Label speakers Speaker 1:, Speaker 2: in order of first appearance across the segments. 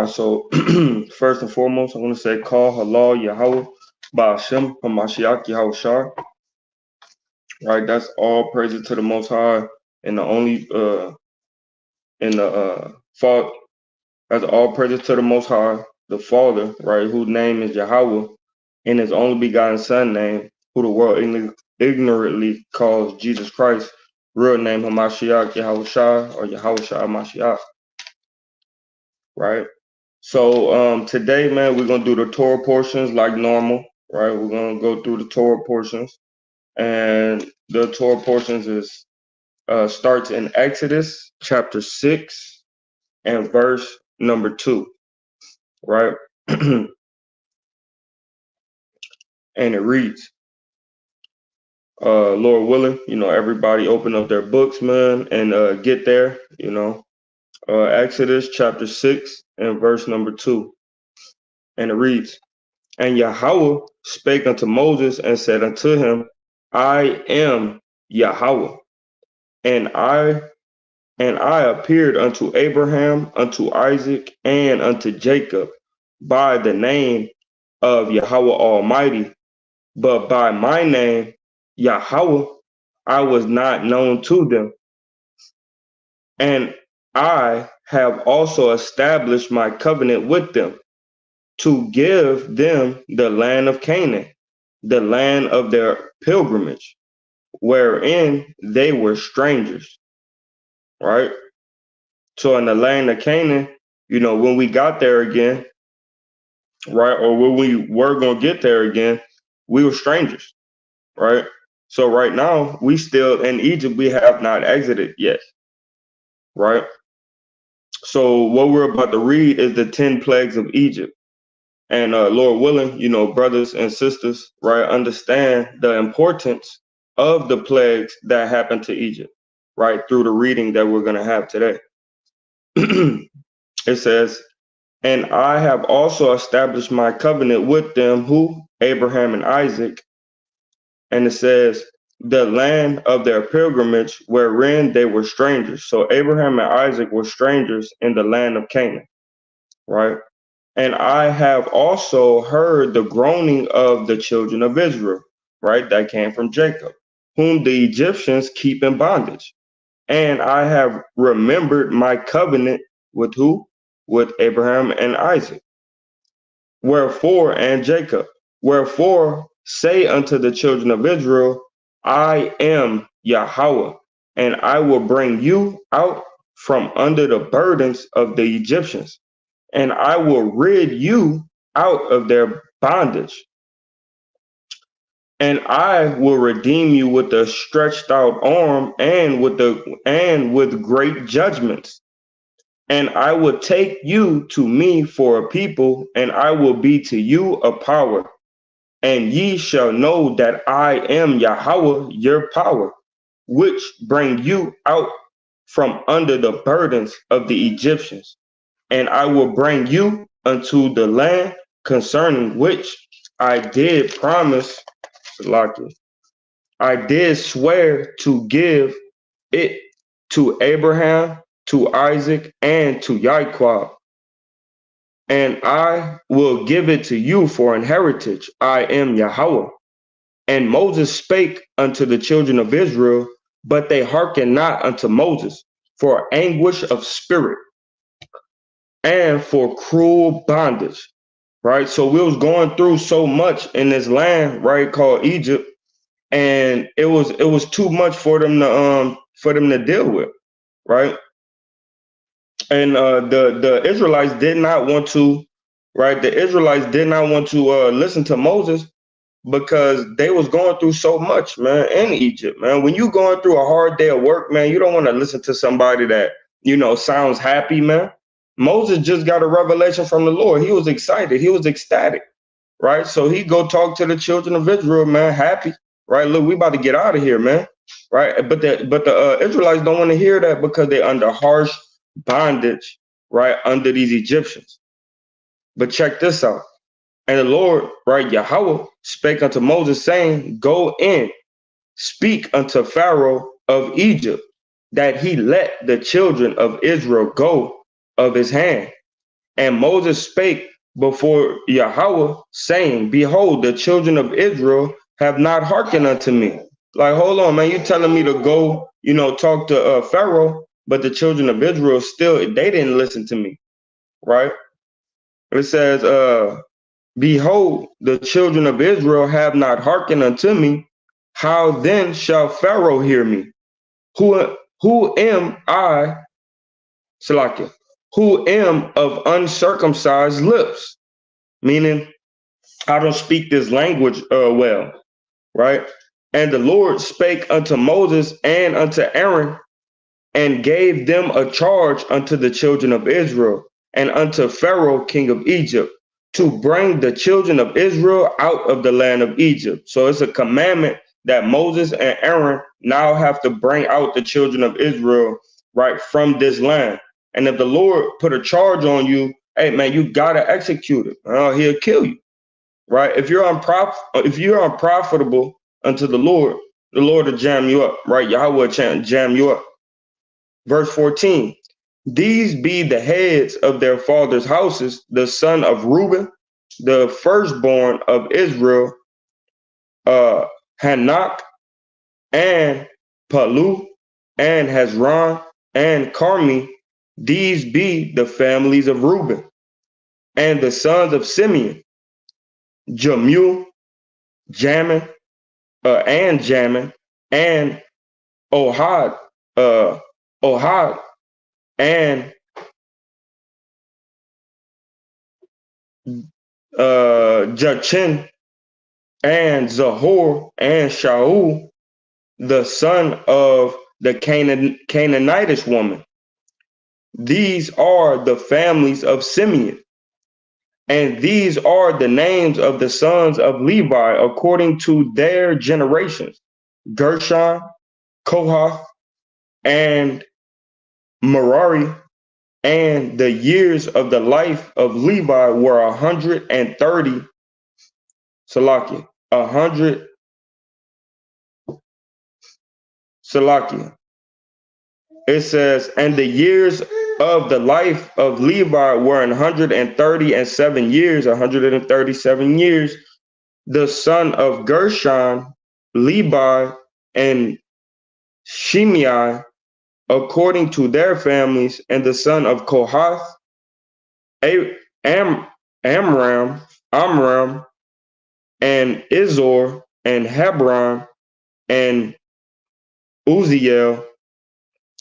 Speaker 1: So first and foremost, I want to say call halal Yahweh Ba'ashem Hamashiach Yahushua. Right, that's all praises to the Most High and the only fault. That's all praises to the Most High, the Father, right, whose name is Yahweh, and His only begotten Son name, who the world ignorantly calls Jesus Christ, real name Hamashiach Yahushua or Yahushua Hamashiach. Right. So today, man, we're gonna do the Torah portions like normal, right? We're gonna go through the Torah portions, and the Torah portions is starts in Exodus chapter 6 and verse number 2, right? And it reads, Lord willing, everybody open up their books, man, and get there, Exodus chapter 6 and verse number 2, and it reads, and Yahweh spake unto Moses and said unto him, I am Yahweh, and I appeared unto Abraham, unto Isaac, and unto Jacob by the name of Yahweh Almighty, but by my name, Yahweh, I was not known to them. And I have also established my covenant with them to give them the land of Canaan, the land of their pilgrimage, wherein they were strangers, right? So in the land of Canaan, when we got there again, right, or when we were going to get there again, we were strangers, right? So right now, we still in Egypt, we have not exited yet, right? So what we're about to read is the 10 plagues of Egypt. And Lord willing, brothers and sisters, right, understand the importance of the plagues that happened to Egypt, right, through the reading that we're going to have today. It says, and I have also established my covenant with them, who? Abraham and Isaac. And it says, the land of their pilgrimage, wherein they were strangers. So Abraham and Isaac were strangers in the land of Canaan, right? And I have also heard the groaning of the children of Israel, right? That came from Jacob, whom the Egyptians keep in bondage. And I have remembered my covenant with who? With Abraham and Isaac. Wherefore, and Jacob, wherefore say unto the children of Israel, I am Yahweh, and I will bring you out from under the burdens of the Egyptians, and I will rid you out of their bondage. And I will redeem you with a stretched out arm and with great judgments. And I will take you to me for a people, and I will be to you a power. And ye shall know that I am Yahweh, your power, which bring you out from under the burdens of the Egyptians. And I will bring you unto the land concerning which I did promise, I did swear to give it to Abraham, to Isaac, and to Jacob. And I will give it to you for an heritage. I am Yahweh. And Moses spake unto the children of Israel, but they hearkened not unto Moses for anguish of spirit and for cruel bondage. Right. So we was going through so much in this land, right, called Egypt, and it was too much for them to deal with, right? And the Israelites did not want to, right? The Israelites did not want to listen to Moses because they was going through so much, man, in Egypt, man. When you going through a hard day of work, man, you don't want to listen to somebody that, sounds happy, man. Moses just got a revelation from the Lord. He was excited. He was ecstatic, right? So he go talk to the children of Israel, man, happy, right? Look, we about to get out of here, man, right? But the Israelites don't want to hear that because they're under harsh bondage, right, under these Egyptians. But check this out. And the Lord, right, Yahweh, spake unto Moses, saying, go in, speak unto Pharaoh of Egypt, that he let the children of Israel go of his hand. And Moses spake before Yahweh, saying, Behold, the children of Israel have not hearkened unto me. Like, hold on, man, you telling me to go, talk to Pharaoh, but the children of Israel still, they didn't listen to me, right? It says, Behold, the children of Israel have not hearkened unto me. How then shall Pharaoh hear me? Who am I, Salakia, who am of uncircumcised lips? Meaning, I don't speak this language well, right? And the Lord spake unto Moses and unto Aaron, and gave them a charge unto the children of Israel and unto Pharaoh, king of Egypt, to bring the children of Israel out of the land of Egypt. So it's a commandment that Moses and Aaron now have to bring out the children of Israel right from this land. And if the Lord put a charge on you, hey man, you gotta execute it. He'll kill you, right? If you're unprofitable unto the Lord will jam you up, right? Yahweh will jam you up. Verse 14, these be the heads of their fathers' houses, the son of Reuben, the firstborn of Israel, Hanak, and Palu, and Hezron, and Carmi. These be the families of Reuben. And the sons of Simeon, Jamu, Jamin, and Jamin, and Ohad, Ohad, and Jachin, and Zahor, and Shaul, the son of the Canaanitish woman. These are the families of Simeon. And these are the names of the sons of Levi according to their generations: Gershon, Kohath, and Merari. And the years of the life of Levi were 130, Salakia, 100, Salakia. It says, and the years of the life of Levi were 137 years, 137 years. The son of Gershon, Levi, and Shimei, according to their families, and the son of Kohath, Amram, and Izor, and Hebron, and Uziel.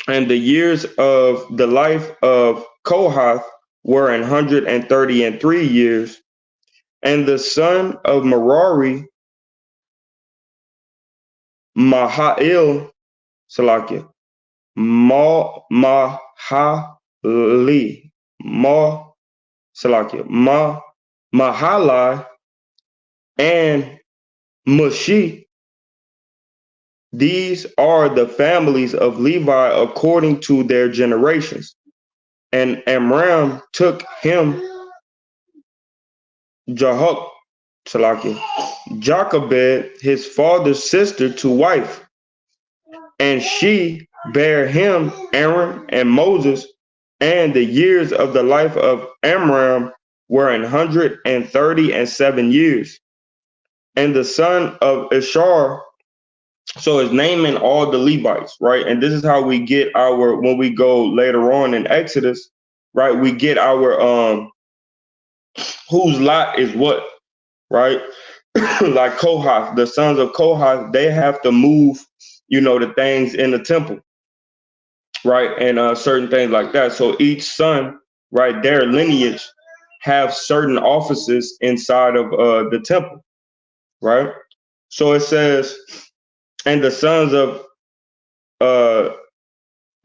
Speaker 1: And the years of the life of Kohath were 133 years. And the son of Merari, Mahail, Salakia, Mahali, Salakia, Mahalai, and Mushi. These are the families of Levi according to their generations. And Amram took him Jochebed, his father's sister, to wife, and she bare him Aaron and Moses. And the years of the life of Amram were 137 years. And the son of Ishar, so it's naming all the Levites, right? And this is how we get our, when we go later on in Exodus, right? We get our whose lot is what, right? Like Kohath, the sons of Kohath, they have to move, the things in the temple, right? And certain things like that. So each son, right, their lineage have certain offices inside of the temple, right? So it says, and the sons uh, of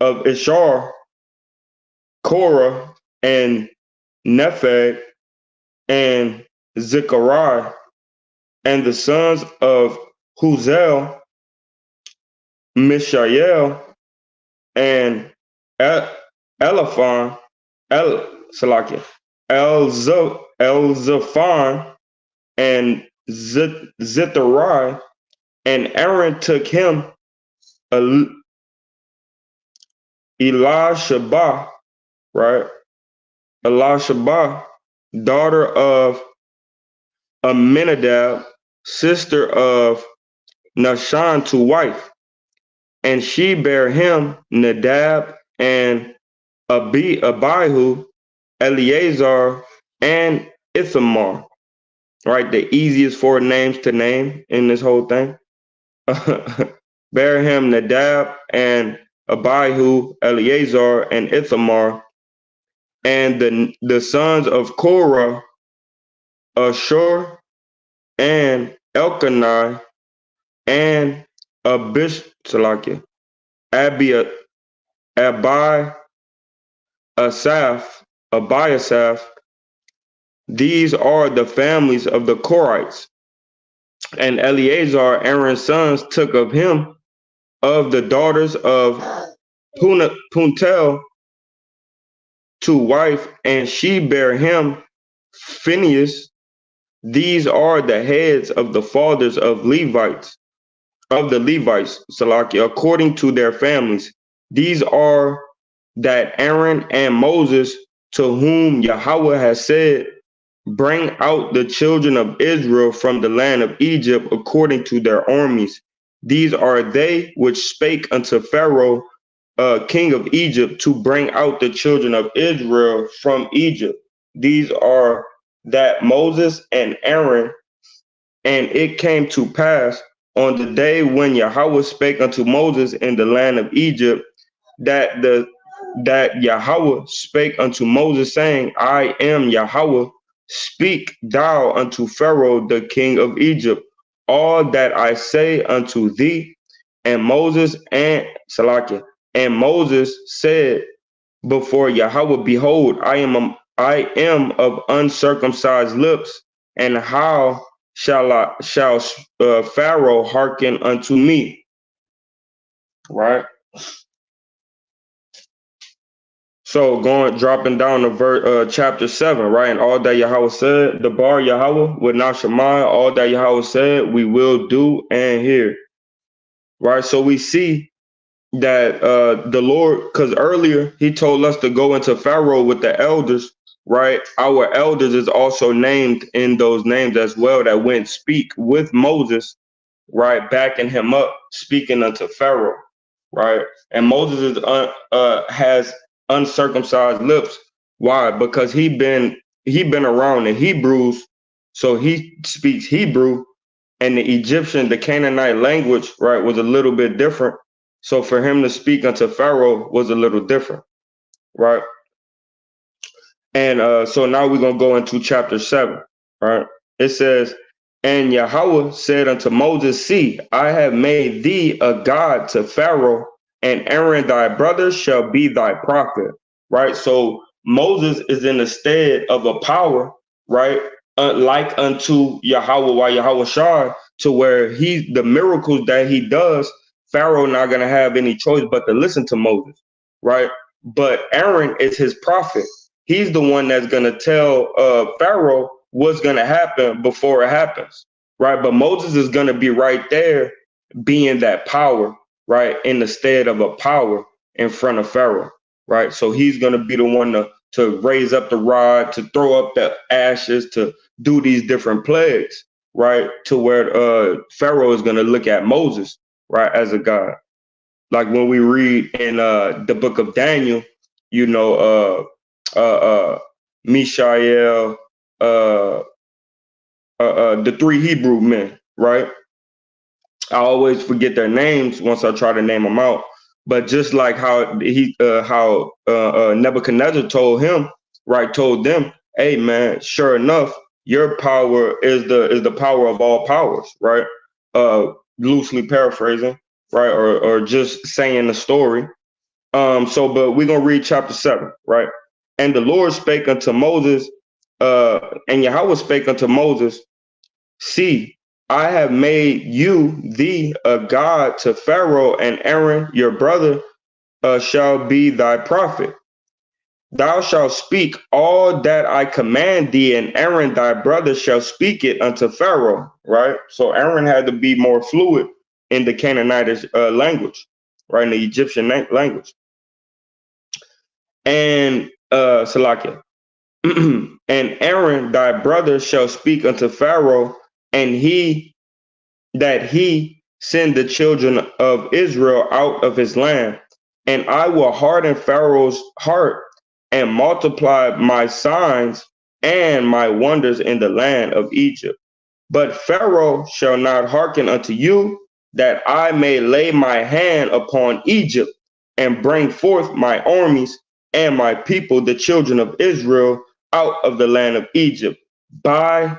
Speaker 1: Ishar, Korah, and Nepheg, and Zechariah, and the sons of Huzel, Mishael, and Eliphon, Salakia, Elzaphan, and Zithari, And Aaron took him Elisheba, right? Elisheba, daughter of Aminadab, sister of Nahshon, to wife. And she bare him Nadab and Abihu, Eleazar, and Ithamar. Right, the easiest four names to name in this whole thing. Bear him Nadab and Abihu, Eleazar, and Ithamar, and the sons of Korah, Ashur, and Elkanah, and Salakia, Abi, Abiasaph. These are the families of the Korites. And Eleazar, Aaron's sons, took of him of the daughters of Puntel to wife, and she bare him Phinehas. These are the heads of the fathers of the Levites, Salaki, according to their families. These are that Aaron and Moses, to whom Yahweh has said, bring out the children of Israel from the land of Egypt according to their armies. These are they which spake unto Pharaoh, king of Egypt, to bring out the children of Israel from Egypt. These are that Moses and Aaron. And it came to pass on the day when Yahweh spake unto Moses in the land of Egypt, that Yahweh spake unto Moses, saying, I am Yahweh. Speak thou unto Pharaoh the king of Egypt all that I say unto thee. And Moses said before Yahweh, behold, I am of uncircumcised lips, and how shall Pharaoh hearken unto me? Right. So dropping down to chapter 7, right? And all that Yahweh said, the bar Yahweh with Nashemai, all that Yahweh said, we will do and hear. Right. So we see that the Lord, because earlier he told us to go into Pharaoh with the elders, right? Our elders is also named in those names as well, that went speak with Moses, right? Backing him up, speaking unto Pharaoh, right? And Moses has uncircumcised lips. Why? Because he been around the Hebrews, so he speaks Hebrew, and the Egyptian, the Canaanite language, right, was a little bit different. So for him to speak unto Pharaoh was a little different, right? And so now we're going to go into chapter 7, right? It says, and Yahweh said unto Moses, see, I have made thee a god to Pharaoh, and Aaron thy brother shall be thy prophet, right? So Moses is in the stead of a power, right? Like unto Yahweh, while Yahweh Shah, to where the miracles that he does, Pharaoh not going to have any choice but to listen to Moses, right? But Aaron is his prophet. He's the one that's going to tell Pharaoh what's going to happen before it happens, right? But Moses is going to be right there being that power, right, in the stead of a power in front of Pharaoh, right? So he's going to be the one to raise up the rod, to throw up the ashes, to do these different plagues, right, to where Pharaoh is going to look at Moses, right, as a god. Like when we read in the book of Daniel, you know, Mishael, the three Hebrew men, right? I always forget their names once I try to name them out. But just like how Nebuchadnezzar told him, right, told them, hey man, sure enough, your power is the power of all powers, right? Loosely paraphrasing, right, or just saying the story. But we're gonna read chapter 7, right? And the Lord spake unto Moses, and Yahweh spake unto Moses, see, I have made thee a god to Pharaoh, and Aaron your brother shall be thy prophet. Thou shalt speak all that I command thee, and Aaron thy brother shall speak it unto Pharaoh, right? So Aaron had to be more fluid in the Canaanite language, right, in the Egyptian language. And Salakia. And Aaron, thy brother, shall speak unto Pharaoh, and he send the children of Israel out of his land. And I will harden Pharaoh's heart and multiply my signs and my wonders in the land of Egypt. But Pharaoh shall not hearken unto you, that I may lay my hand upon Egypt and bring forth my armies and my people, the children of Israel, out of the land of Egypt by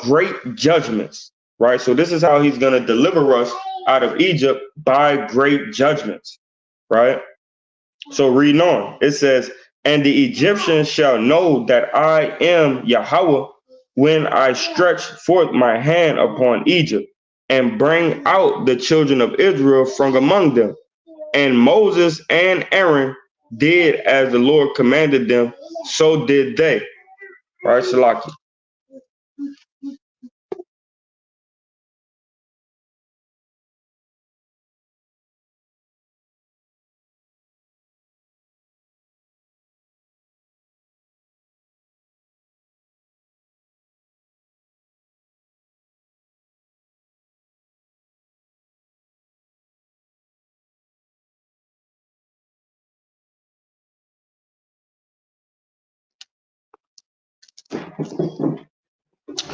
Speaker 1: great judgments, right? So this is how he's going to deliver us out of Egypt, by great judgments, right? So reading on, it says, and the Egyptians shall know that I am Yahweh when I stretch forth my hand upon Egypt and bring out the children of Israel from among them. And Moses and Aaron did as the Lord commanded them, so did they. Right, Shalaki.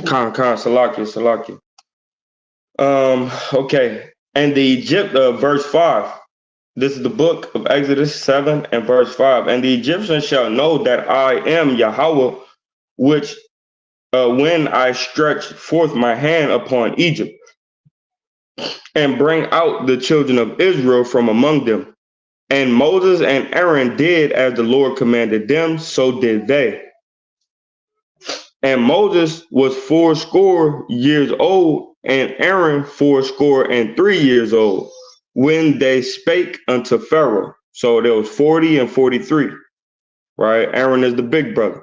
Speaker 1: Khan, Salaki. Okay. And the verse 5. This is the book of Exodus 7 and verse 5. And the Egyptians shall know that I am Yahweh, which when I stretch forth my hand upon Egypt and bring out the children of Israel from among them. And Moses and Aaron did as the Lord commanded them, so did they. And Moses was 80 years old, and Aaron 83 years old, when they spake unto Pharaoh. So there was 40 and 43, right? Aaron is the big brother.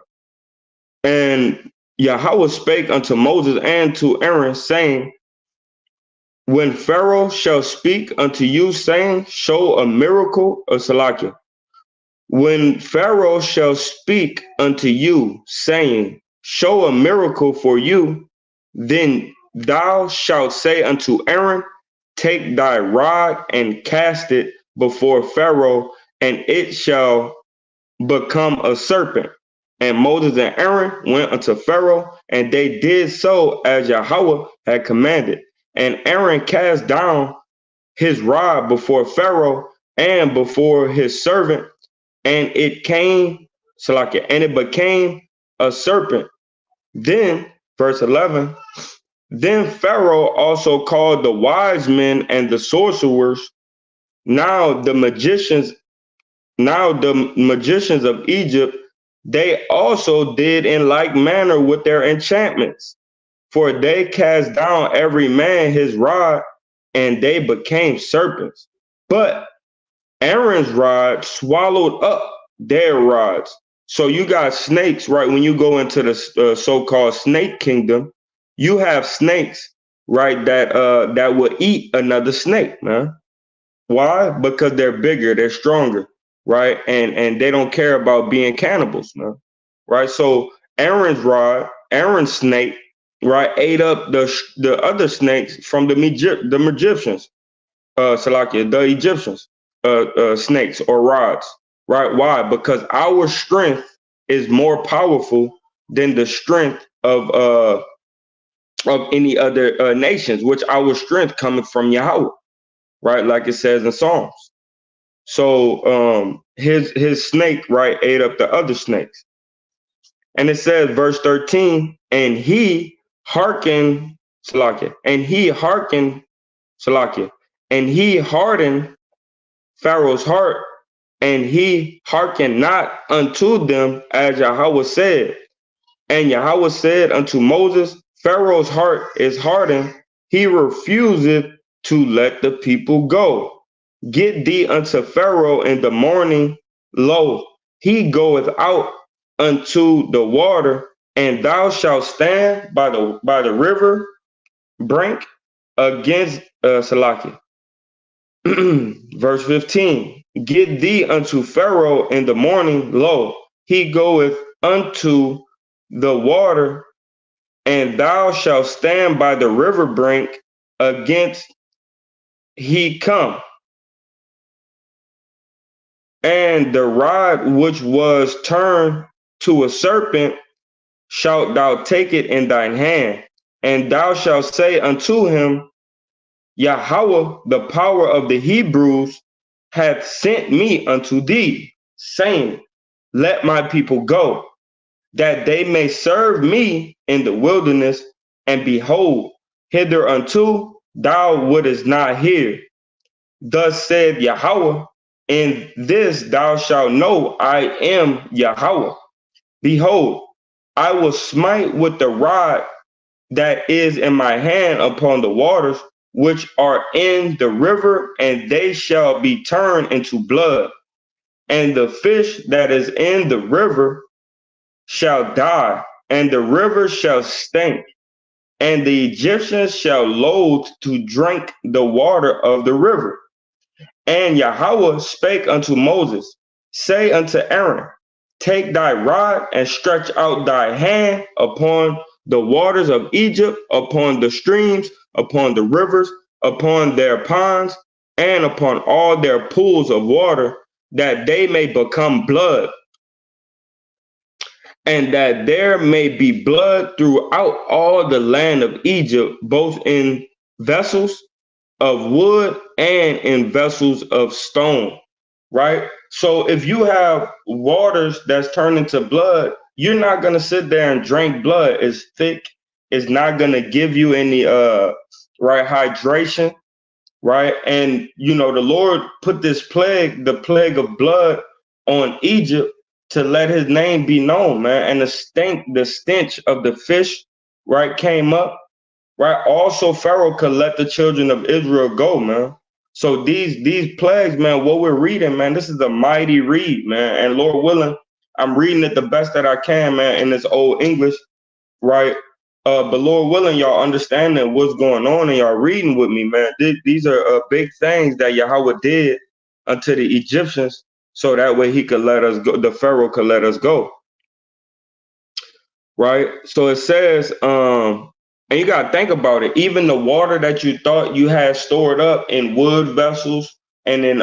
Speaker 1: And Yahweh spake unto Moses and to Aaron, saying, when Pharaoh shall speak unto you, saying, show a miracle of Salakia. When Pharaoh shall speak unto you, saying, show a miracle for you, then thou shalt say unto Aaron, take thy rod and cast it before Pharaoh, and it shall become a serpent. And Moses and Aaron went unto Pharaoh, and they did so as Yahweh had commanded. And Aaron cast down his rod before Pharaoh and before his servant, and it came, Salakia, and it became a serpent. Then, verse 11, then Pharaoh also called the wise men and the sorcerers, now the magicians of Egypt, they also did in like manner with their enchantments. For they cast down every man his rod, and they became serpents. But Aaron's rod swallowed up their rods. So you got snakes, right? When you go into the so-called snake kingdom, you have snakes, right? That will eat another snake, man. Why? Because they're bigger, they're stronger, right? And they don't care about being cannibals, man. Right? So Aaron's snake, right, ate up the other snakes from the Egyptians, Salakia, the Egyptians, snakes or rods, right? Why? Because our strength is more powerful than the strength of any other nations, which our strength coming from Yahweh, right? Like it says in Psalms. So his snake, right, ate up the other snakes. And it says, verse 13, and he hearkened, Salakia, and he hearkened, Salakia, and he hardened Pharaoh's heart, and he hearkened not unto them as Yahweh said. And Yahweh said unto Moses, Pharaoh's heart is hardened, he refuseth to let the people go. Get thee unto Pharaoh in the morning, lo, he goeth out unto the water, and thou shalt stand by the river brink against Salakia. Verse 15. Get thee unto Pharaoh in the morning, lo, he goeth unto the water, and thou shalt stand by the river brink against he come. And the rod which was turned to a serpent shalt thou take it in thine hand, and thou shalt say unto him, Yahweh, the power of the Hebrews, hath sent me unto thee, saying, Let my people go, that they may serve me in the wilderness, and behold, hitherunto thou wouldest not hear. Thus said Yahweh, in this thou shalt know I am Yahweh. Behold, I will smite with the rod that is in my hand upon the waters which are in the river, and they shall be turned into blood. And the fish that is in the river shall die, and the river shall stink, and the Egyptians shall loathe to drink the water of the river. And Yahweh spake unto Moses, say unto Aaron, take thy rod and stretch out thy hand upon the waters of Egypt, upon the streams, upon the rivers, upon their ponds, and upon all their pools of water, that they may become blood, and that there may be blood throughout all the land of Egypt, both in vessels of wood and in vessels of stone, right? So if you have waters that's turned into blood, you're not going to sit there and drink blood. It's thick. It's not going to give you any right hydration, right? And you know, the Lord put this plague, the plague of blood, on Egypt to let his name be known, man. And the stench of the fish, right, came up, right? Also, Pharaoh could let the children of Israel go, man. So these plagues, man, what we're reading, man, this is a mighty read, man. And Lord willing, I'm reading it the best that I can, man, in this old English, right? But Lord willing, y'all understanding what's going on and y'all reading with me, man. These are big things that Yahweh did unto the Egyptians, so that way he could let us go, the Pharaoh could let us go, right? So it says, and you got to think about it, even the water that you thought you had stored up in wood vessels and in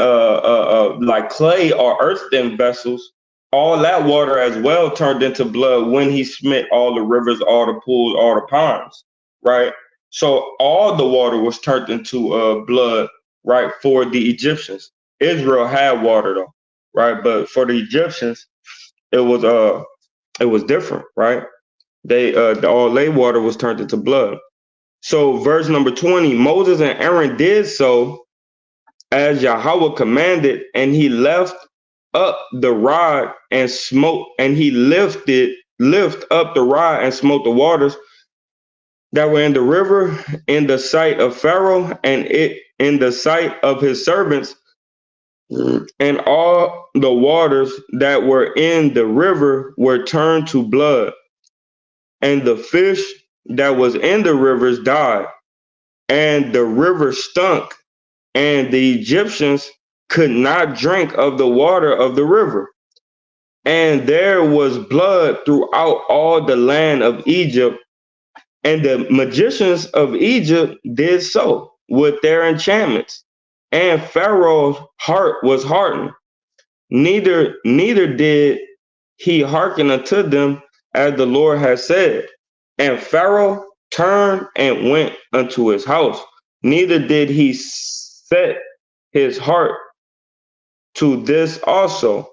Speaker 1: like clay or earthen vessels, all that water as well turned into blood when he smit all the rivers, all the pools, all the ponds, right? So all the water was turned into blood, right, for the Egyptians. Israel had water though, right? But for the Egyptians, it was different, right? They all their water was turned into blood. So verse number 20, Moses and Aaron did so as Yahweh commanded, and he left up the rod and smote, and he lift up the rod and smote the waters that were in the river in the sight of Pharaoh, and it in the sight of his servants, and all the waters that were in the river were turned to blood, and the fish that was in the rivers died, and the river stunk, and the Egyptians could not drink of the water of the river. And there was blood throughout all the land of Egypt, and the magicians of Egypt did so with their enchantments. And Pharaoh's heart was hardened, neither did he hearken unto them as the Lord had said. And Pharaoh turned and went unto his house, neither did he set his heart to this also.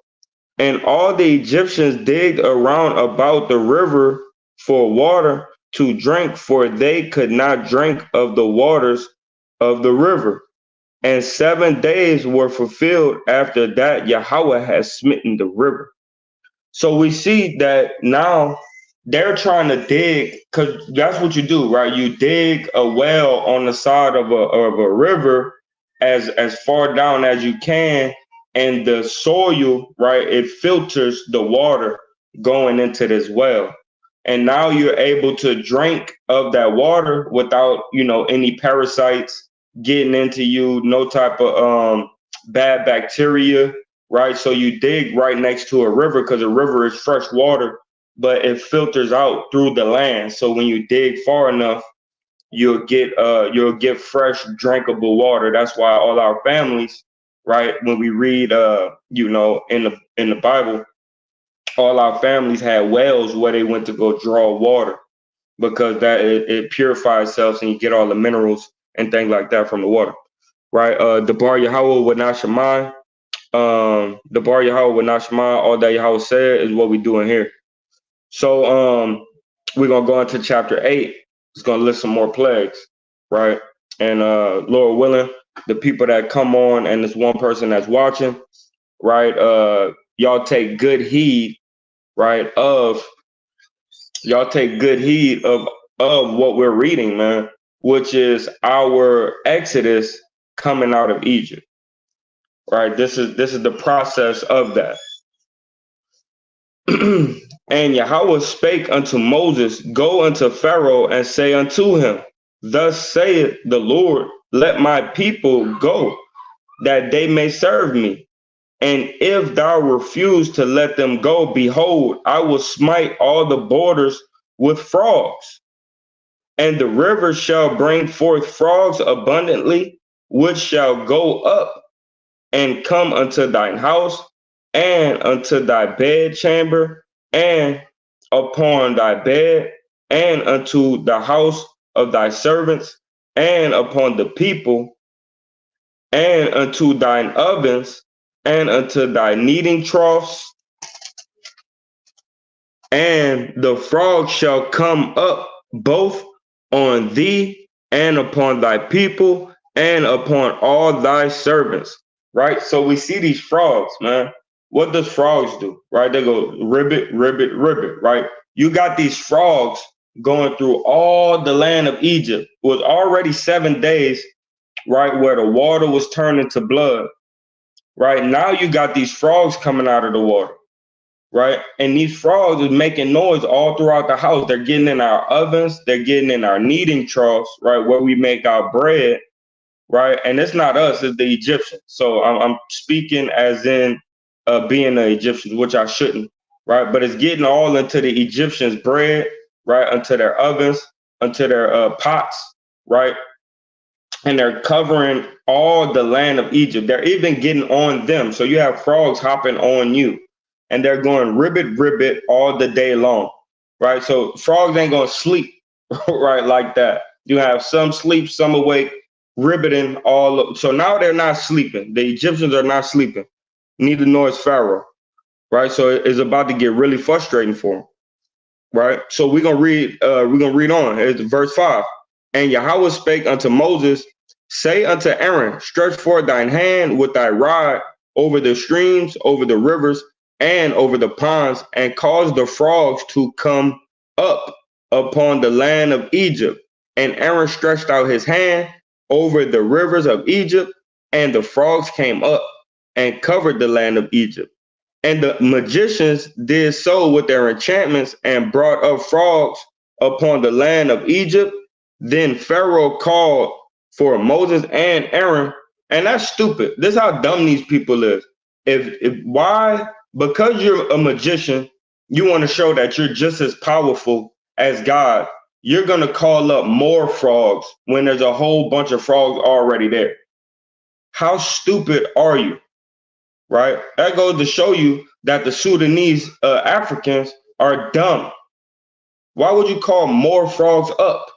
Speaker 1: And all the Egyptians digged around about the river for water to drink, for they could not drink of the waters of the river. And 7 days were fulfilled after that Yahweh had smitten the river. So we see that now they're trying to dig, because that's what you do, right? You dig a well on the side of a river as far down as you can, and the soil, right, it filters the water going into this well. and now you're able to drink of that water without, any parasites getting into you, no type of bad bacteria, right? So you dig right next to a river because a river is fresh water, but it filters out through the land. So when you dig far enough, you'll get fresh drinkable water. That's why all our families, right, when we read in the Bible, all our families had wells where they went to go draw water because that it purifies itself and you get all the minerals and things like that from the water, right? The bar Yahweh would not shemai. The bar Yahweh would not shemai. All that Yahweh said is what we doing here. So we're gonna go into chapter 8. It's gonna list some more plagues, right? And Lord willing, the people that come on and this one person that's watching, right? Y'all take good heed, right? Y'all take good heed of what we're reading, man, which is our Exodus coming out of Egypt, right? This is the process of that. And Yahweh spake unto Moses, go unto Pharaoh and say unto him, thus saith the Lord, let my people go, that they may serve me. And if thou refuse to let them go, behold, I will smite all the borders with frogs. And the rivers shall bring forth frogs abundantly, which shall go up and come unto thine house, and unto thy bedchamber, and upon thy bed, and unto the house of thy servants, and upon the people, and unto thine ovens, and unto thy kneading troughs, and the frog shall come up both on thee and upon thy people and upon all thy servants. Right? So we see these frogs, man. What does frogs do? Right? They go ribbit, ribbit, ribbit, right? You got these frogs going through all the land of Egypt. It was already 7 days, right, where the water was turned into blood. Right? Now you got these frogs coming out of the water. Right? And these frogs is making noise all throughout the house. They're getting in our ovens, they're getting in our kneading troughs, right, where we make our bread, right? And it's not us, it's the Egyptians. So I'm speaking as in being the Egyptians, which I shouldn't, right? But it's getting all into the Egyptians' bread, right, into their ovens, into their pots, right? And they're covering all the land of Egypt. They're even getting on them. So you have frogs hopping on you, and they're going ribbit, ribbit all the day long, right? So frogs ain't going to sleep, right, like that. You have some sleep, some awake, ribbiting all. So now they're not sleeping. The Egyptians are not sleeping. Neither nor is Pharaoh, right? So it's about to get really frustrating for them, right? So we're gonna read. We're gonna read on. It's verse 5. And Yahweh spake unto Moses, say unto Aaron, stretch forth thine hand with thy rod over the streams, over the rivers, and over the ponds, and cause the frogs to come up upon the land of Egypt. And Aaron stretched out his hand over the rivers of Egypt, and the frogs came up and covered the land of Egypt. And the magicians did so with their enchantments and brought up frogs upon the land of Egypt. Then Pharaoh called for Moses and Aaron. And that's stupid. This is how dumb these people is. If why? Because you're a magician, you want to show that you're just as powerful as God. You're going to call up more frogs when there's a whole bunch of frogs already there. How stupid are you? Right? That goes to show you that the Sudanese Africans are dumb. Why would you call more frogs up?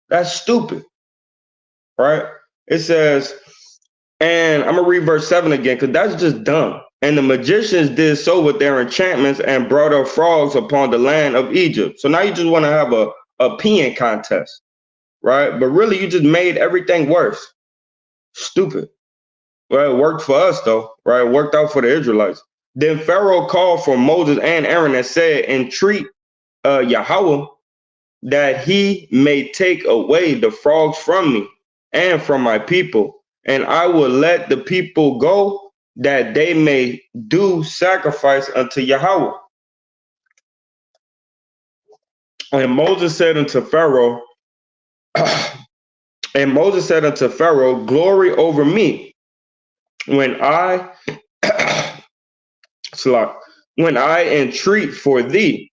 Speaker 1: That's stupid, right? It says, and I'm going to read verse 7 again because that's just dumb. And the magicians did so with their enchantments and brought up frogs upon the land of Egypt. So now you just want to have a peeing contest, right? But really, you just made everything worse. Stupid. Well, it worked for us, though, right? It worked out for the Israelites. Then Pharaoh called for Moses and Aaron and said, entreat Yahweh that he may take away the frogs from me and from my people, and I will let the people go that they may do sacrifice unto Yahweh. And Moses said unto Pharaoh, and Moses said unto Pharaoh, glory over me when I when I entreat for thee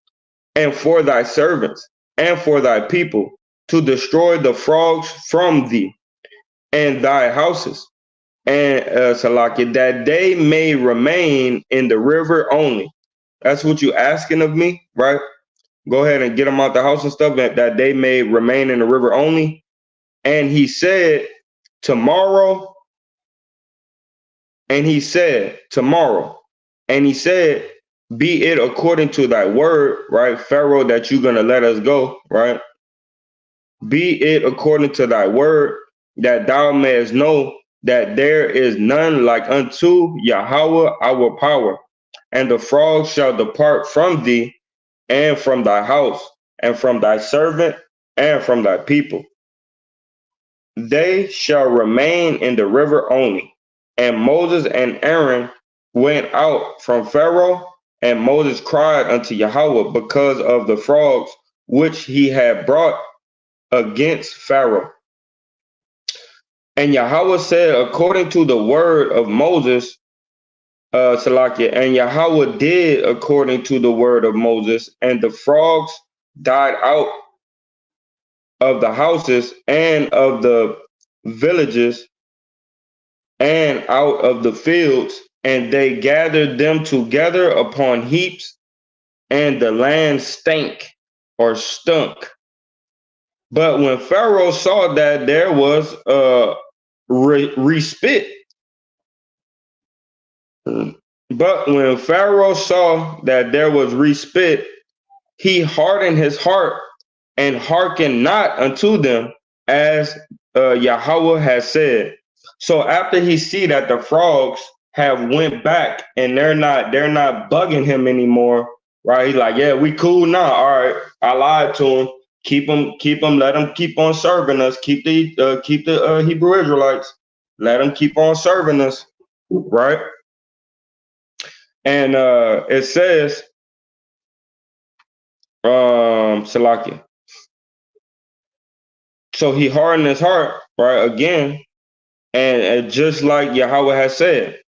Speaker 1: and for thy servants and for thy people to destroy the frogs from thee and thy houses, and that they may remain in the river only. That's what you asking of me, right? Go ahead and get them out the house and stuff, that they may remain in the river only. And he said, tomorrow. And he said, tomorrow. And he said, be it according to thy word, right? Pharaoh, that you're going to let us go, right? Be it according to thy word, that thou mayest know that there is none like unto Yahweh our power. And the frogs shall depart from thee and from thy house and from thy servant and from thy people. They shall remain in the river only. And Moses and Aaron went out from Pharaoh, and Moses cried unto Yahweh because of the frogs which he had brought against Pharaoh. And Yahweh said, according to the word of Moses, and Yahweh did according to the word of Moses, and the frogs died out of the houses and of the villages and out of the fields, and they gathered them together upon heaps, and the land stank or stunk. But when Pharaoh saw that there was a respite, but when Pharaoh saw that there was respite, he hardened his heart and hearkened not unto them, as Yahweh has said. So after he see that the frogs have went back and they're not bugging him anymore, right? He's like, yeah, we cool now. All right, I lied to him. Keep them. Let them keep on serving us. Keep the Hebrew Israelites. Let them keep on serving us, right? And it says, Salakia. So he hardened his heart, right? Again, and just like Yahweh has said.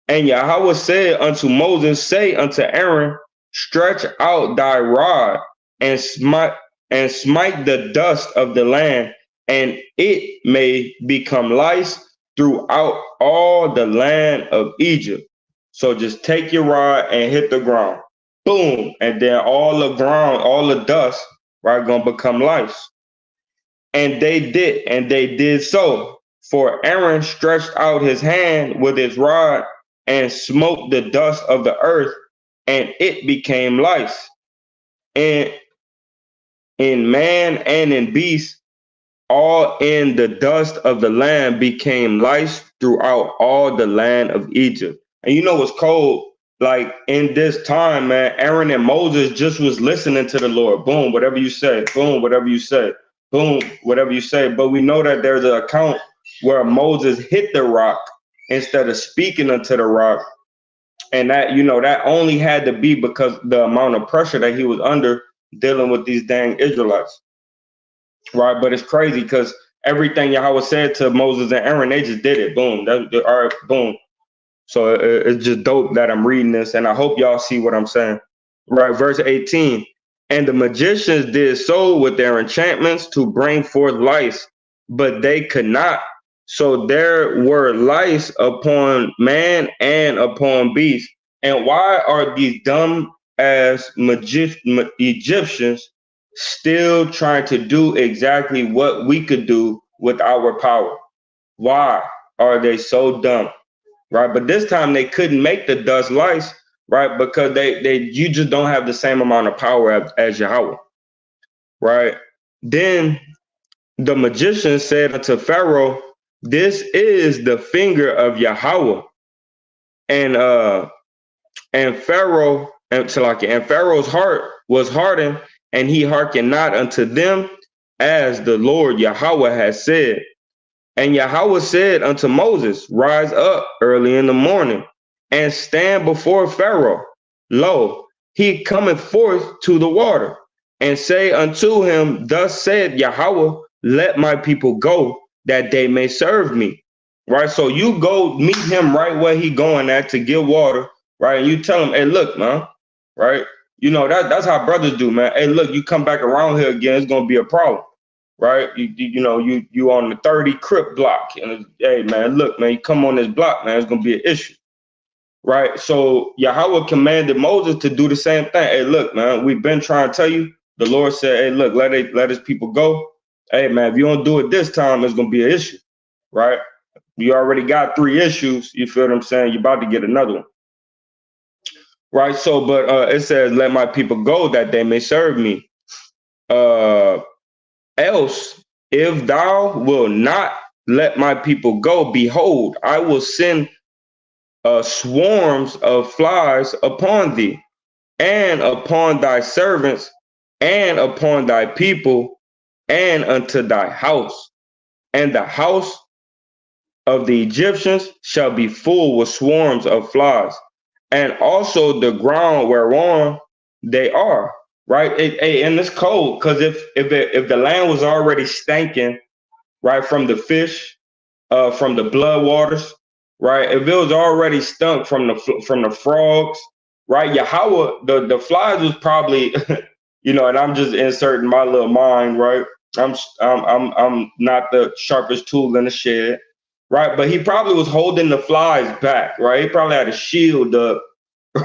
Speaker 1: And Yahweh said unto Moses, say unto Aaron, stretch out thy rod and smite the dust of the land, and it may become lice throughout all the land of Egypt. So just take your rod and hit the ground. Boom. And then all the dust, right, gonna become lice. And they did so. For Aaron stretched out his hand with his rod and smote the dust of the earth, and it became lice. And in man and in beast, all in the dust of the land became lice throughout all the land of Egypt. And you know what's cold? Like in this time, man, Aaron and Moses just was listening to the Lord. Boom, whatever you say. Boom, whatever you say. Boom, whatever you say. But we know that there's an account where Moses hit the rock instead of speaking unto the rock. And that, that only had to be because the amount of pressure that he was under dealing with these dang Israelites. Right, but it's crazy because everything Yahweh said to Moses and Aaron, they just did it. Boom. All right, boom. So it's just dope that I'm reading this, and I hope y'all see what I'm saying. Right, verse 18. And the magicians did so with their enchantments to bring forth lice, but they could not. So there were lice upon man and upon beast. And why are these dumb as Egyptians still trying to do exactly what we could do with our power? Why are they so dumb? Right, but this time they couldn't make the dust lice, right? Because you just don't have the same amount of power as Yahweh, right? Then the magician said unto Pharaoh, this is the finger of Yahweh. And Pharaoh's heart was hardened, and he hearkened not unto them, as the Lord Yahweh has said. And Yahweh said unto Moses, rise up early in the morning and stand before Pharaoh. Lo, he cometh forth to the water. and say unto him, thus said Yahweh, let my people go, that they may serve me. Right? So you go meet him right where he going at to get water, right? And you tell him, hey, look, man, right? You know, that's how brothers do, man. Hey, look, you come back around here again, it's gonna be a problem. Right? You on the 30 Crip block. And hey man, look, man, you come on this block, man, it's gonna be an issue. Right? So Yahweh commanded Moses to do the same thing. Hey, look, man, we've been trying to tell you. The Lord said, hey, look, let his people go. Hey, man, if you don't do it this time, it's going to be an issue. Right? You already got 3 issues. You feel what I'm saying? You're about to get another one. Right? So, but it says, let my people go that they may serve me. Else, if thou will not let my people go, behold, I will send swarms of flies upon thee, and upon thy servants, and upon thy people, and unto thy house. And the house of the Egyptians shall be full with swarms of flies, and also the ground whereon they are. Right? And it's cold, because if the land was already stinking, right, from the fish, from the blood waters, right? If it was already stunk from the frogs, right? Yahweh, the flies was probably, and I'm just inserting my little mind, right? I'm not the sharpest tool in the shed, right? But he probably was holding the flies back, right? He probably had a shield up,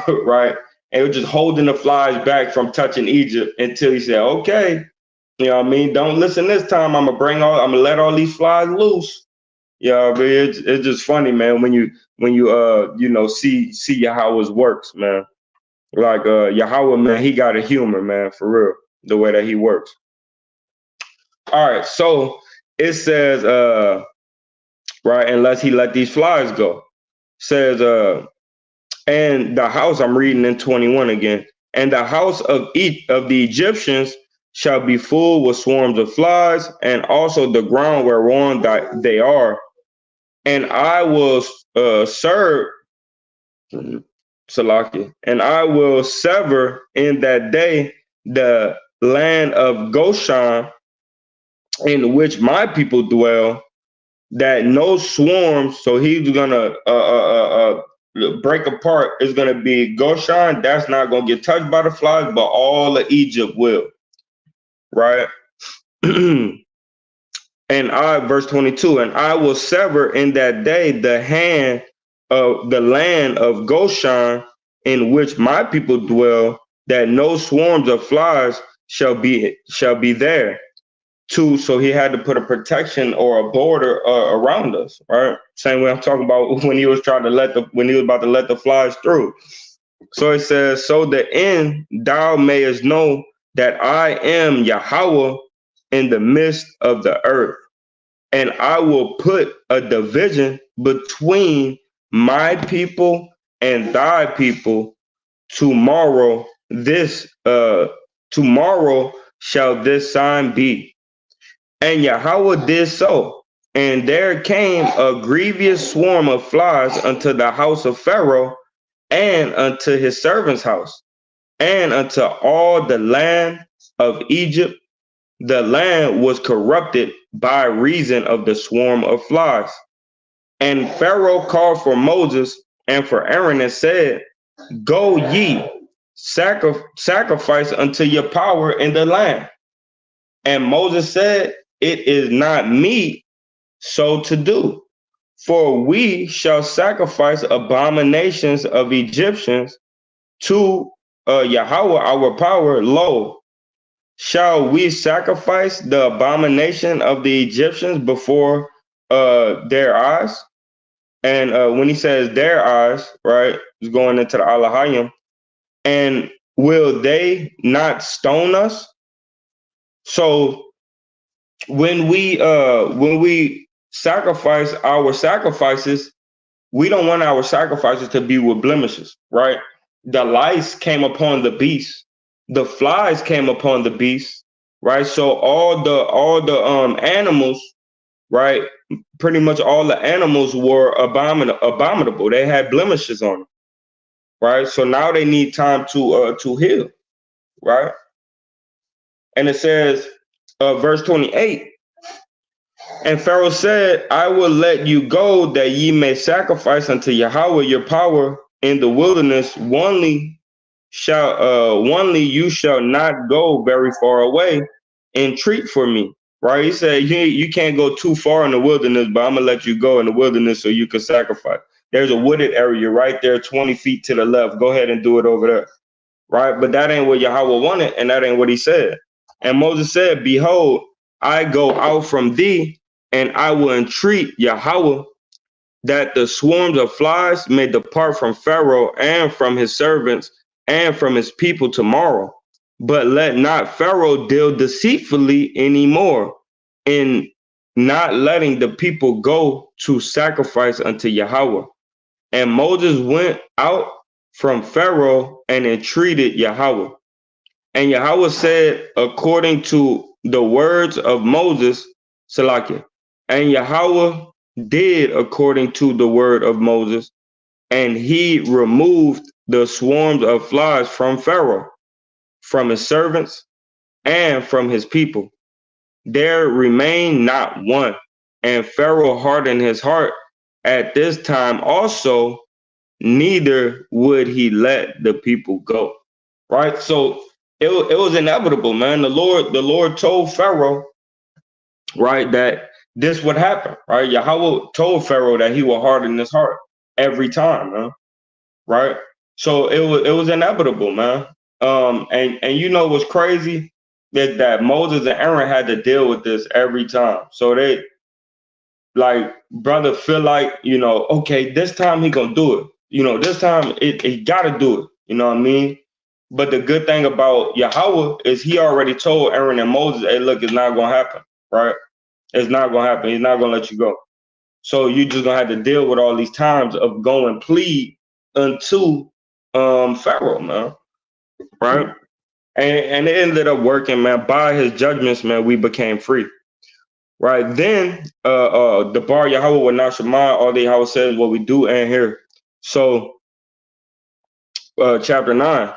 Speaker 1: right? And he was just holding the flies back from touching Egypt until he said, okay, you know what I mean? Don't listen this time. I'm gonna let all these flies loose. Yeah, but it's just funny, man, when you see Yahweh's works, man. Like Yahweh, man, he got a humor, man, for real, the way that he works. All right, so it says, right, unless he let these flies go. Says, and the house, I'm reading in 21 again, and the house of each of the Egyptians shall be full with swarms of flies, and also the ground whereon they are. And I will serve Salaki, and I will sever in that day the land of Goshen in which my people dwell, that no swarms. So he's gonna break apart. It's gonna be Goshen. That's not gonna get touched by the flies, but all of Egypt will. Right. And verse 22, and I will sever in that day the hand of the land of Goshen in which my people dwell, that no swarms of flies shall be there. So he had to put a protection or a border around us, right? Same way I'm talking about when he was when he was about to let the flies through. So it says, so the end thou mayest know that I am Yahweh in the midst of the earth. And I will put a division between my people and thy people tomorrow. Tomorrow shall this sign be. And Yahweh did so. And there came a grievous swarm of flies unto the house of Pharaoh, and unto his servant's house, and unto all the land of Egypt. The land was corrupted by reason of the swarm of flies. And Pharaoh called for Moses and for Aaron and said, go ye, sacrifice unto your power in the land. And Moses said, it is not meet so to do, for we shall sacrifice abominations of Egyptians to Yahweh our power. Lo, shall we sacrifice the abomination of the Egyptians before their eyes? And when he says their eyes, right, is going into the Alahayim, and will they not stone us? So when we sacrifice our sacrifices, we don't want our sacrifices to be with blemishes, right? The lice came upon the beast, the flies came upon the beast, right? So all the animals, right? Pretty much all the animals were abominable. They had blemishes on them, right? So now they need time to heal, right? And it says, verse 28, and Pharaoh said, I will let you go that ye may sacrifice unto Yahweh your power in the wilderness. Only you shall not go very far away. Entreat for me. Right? He said, you can't go too far in the wilderness, but I'm gonna let you go in the wilderness so you can sacrifice. There's a wooded area right there, 20 feet to the left. Go ahead and do it over there. Right? But that ain't what Yahweh wanted, and that ain't what he said. And Moses said, behold, I go out from thee, and I will entreat Yahweh that the swarms of flies may depart from Pharaoh and from his servants and from his people tomorrow. But let not Pharaoh deal deceitfully anymore in not letting the people go to sacrifice unto Yahweh. And Moses went out from Pharaoh and entreated Yahweh. And Yahweh said, according to the words of Moses, Salakia, and Yahweh did according to the word of Moses, and he removed the swarms of flies from Pharaoh, from his servants, and from his people. There remained not one. And Pharaoh hardened his heart at this time also, neither would he let the people go. Right? So it was inevitable, man. The Lord told Pharaoh, right, that this would happen, right? Yahweh told Pharaoh that he will harden his heart every time, man. Right? So it was inevitable, man. And you know what's crazy is that Moses and Aaron had to deal with this every time. So they like brother feel like, okay, this time he gonna do it. This time he gotta do it. You know what I mean? But the good thing about Yahweh is he already told Aaron and Moses, hey, look, it's not gonna happen, right? It's not gonna happen. He's not gonna let you go. So you just gonna have to deal with all these times of going plead unto Pharaoh, man. Right? And it ended up working, man. By his judgments, man, we became free. Right. Then the bar Yahweh will not shema, all the Yahweh says what we do and here. So chapter 9.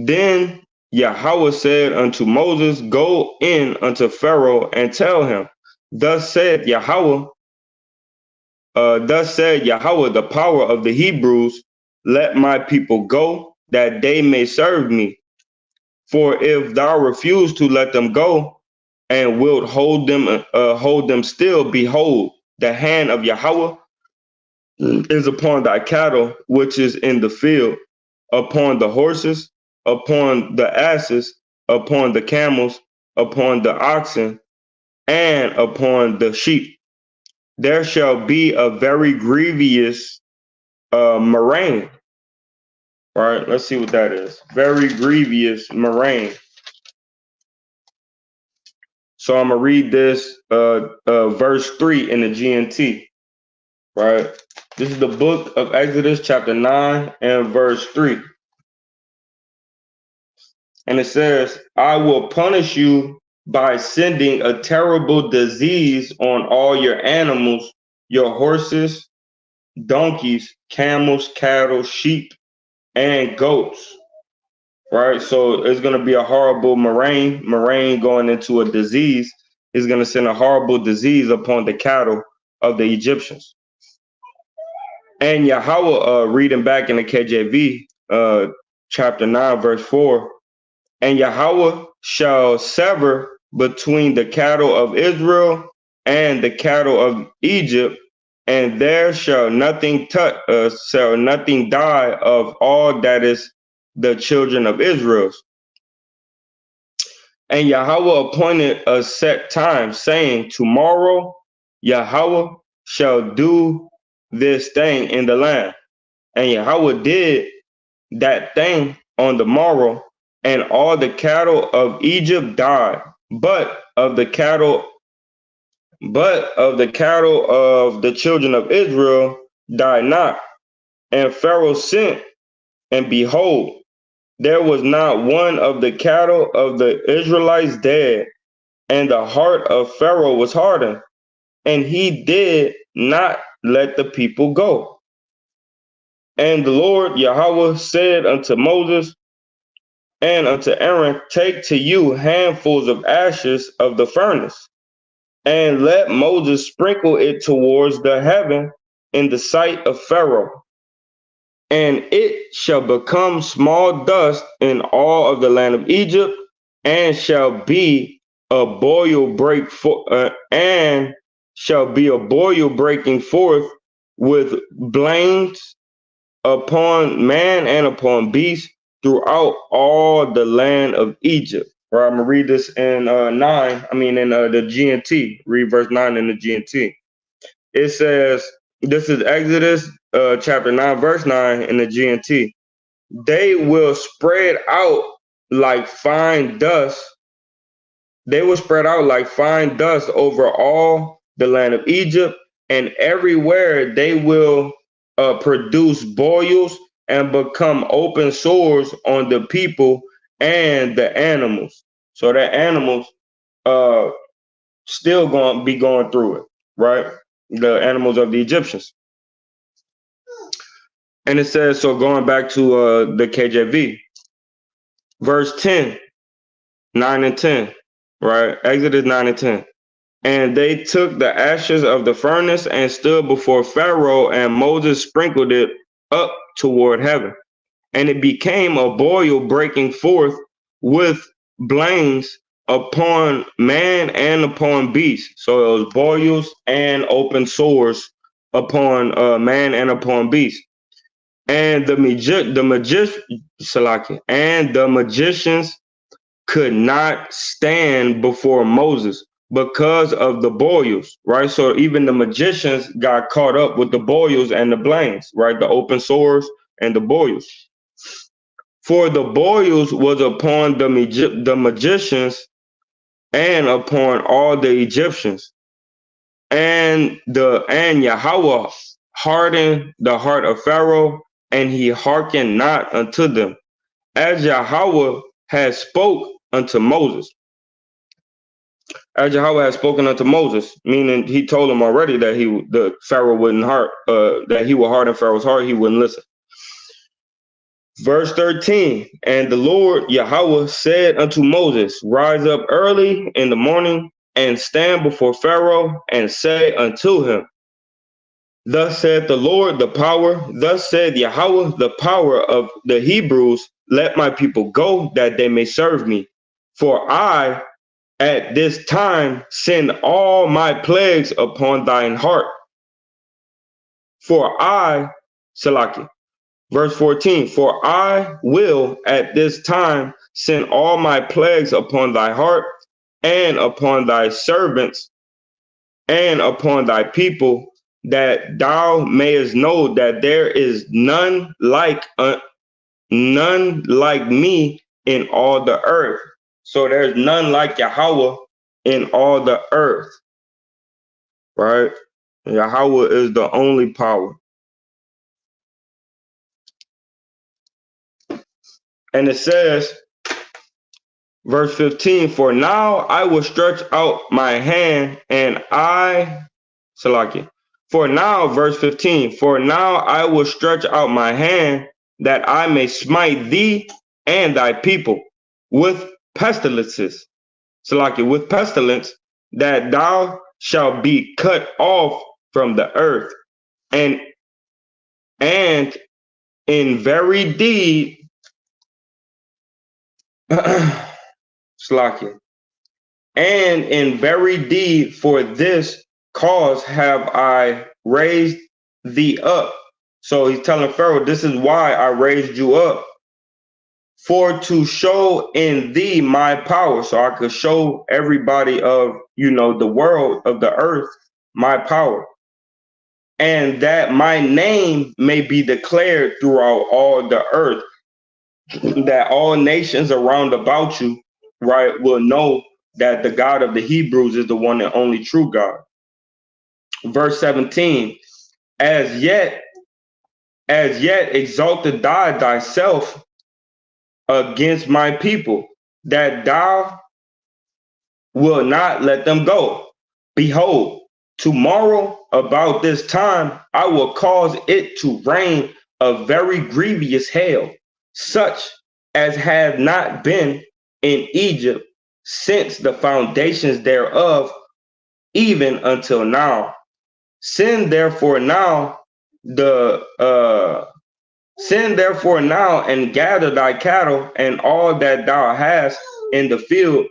Speaker 1: Then Yahweh said unto Moses, go in unto Pharaoh and tell him, thus said Yahweh, the power of the Hebrews, let my people go, that they may serve me. For if thou refuse to let them go, and wilt hold them still, behold, the hand of Yahweh is upon thy cattle, which is in the field, upon the horses, upon the asses, upon the camels, upon the oxen, and upon the sheep. There shall be a very grievous murrain. All right, let's see what that is. Very grievous murrain. So I'm gonna read this verse 3 in the GNT. Right? This is the book of Exodus, chapter 9 and verse 3. And it says, I will punish you by sending a terrible disease on all your animals, your horses, donkeys, camels, cattle, sheep, and goats. Right? So it's going to be a horrible murrain going into a disease. Is going to send a horrible disease upon the cattle of the Egyptians. And Yahweh, reading back in the KJV, chapter 9, verse 4, and Yahweh shall sever between the cattle of Israel and the cattle of Egypt, and there shall nothing die of all that is the children of Israel. And Yahweh appointed a set time, saying, tomorrow Yahweh shall do this thing in the land. And Yahweh did that thing on the morrow, and all the cattle of Egypt died, but of the cattle of the children of Israel died not. And Pharaoh sent, and behold, there was not one of the cattle of the Israelites dead, and the heart of Pharaoh was hardened, and he did not let the people go. And the Lord Yahweh said unto Moses, And unto Aaron, take to you handfuls of ashes of the furnace, and let Moses sprinkle it towards the heaven in the sight of Pharaoh. And it shall become small dust in all of the land of Egypt, and shall be a boil break for, and shall be a boil breaking forth with blains upon man and upon beast throughout all the land of Egypt. Right, I'm gonna read this in the GNT. Read verse 9 in the GNT. It says, this is Exodus chapter 9, verse 9 in the GNT. They will spread out like fine dust. They will spread out like fine dust over all the land of Egypt, and everywhere they will produce boils and become open sores on the people and the animals. So the animals uh still going to be going through it, right? The animals of the Egyptians. And it says, so going back to the KJV, verse 10, 9 and 10, right? Exodus 9 and 10. And they took the ashes of the furnace and stood before Pharaoh, and Moses sprinkled it up toward heaven. And it became a boil breaking forth with blains upon man and upon beast. So it was boils and open sores upon man and upon beast. And the magicians could not stand before Moses because of the boils, right? So even the magicians got caught up with the boils and the blains, right? The open sores and the boils. For the boils was upon the magicians and upon all the Egyptians. And Yahweh hardened the heart of Pharaoh, and he hearkened not unto them, as Yahweh had spoke unto Moses. As Yahweh had spoken unto Moses, meaning he told him already that the Pharaoh wouldn't that he would harden Pharaoh's heart, he wouldn't listen. Verse 13, and the Lord Yahweh said unto Moses, rise up early in the morning and stand before Pharaoh and say unto him, thus said the Lord, thus said Yahweh, the power of the Hebrews, let my people go that they may serve me. For I at this time send all my plagues upon thine heart. For I, Salaki, verse 14, for I will at this time send all my plagues upon thy heart and upon thy servants and upon thy people, that thou mayest know that there is none like me in all the earth. So there's none like Yahweh in all the earth, right? Yahweh is the only power. And it says, verse 15, for now I will stretch out my hand and for now, verse 15, for now I will stretch out my hand that I may smite thee and thy people with pestilences. With pestilence, that thou shalt be cut off from the earth. And in very deed, and in very deed for this cause have I raised thee up. So he's telling Pharaoh, this is why I raised you up, for to show in thee my power. So I could show everybody of, the world of the earth, my power. And that my name may be declared throughout all the earth, that all nations around about you, right, will know that the God of the Hebrews is the one and only true God. Verse 17, as yet exalted thou thyself against my people, that thou will not let them go. Behold, tomorrow about this time I will cause it to rain a very grievous hail, such as had not been in Egypt since the foundations thereof, even until now. Send therefore now send therefore now and gather thy cattle and all that thou hast in the field,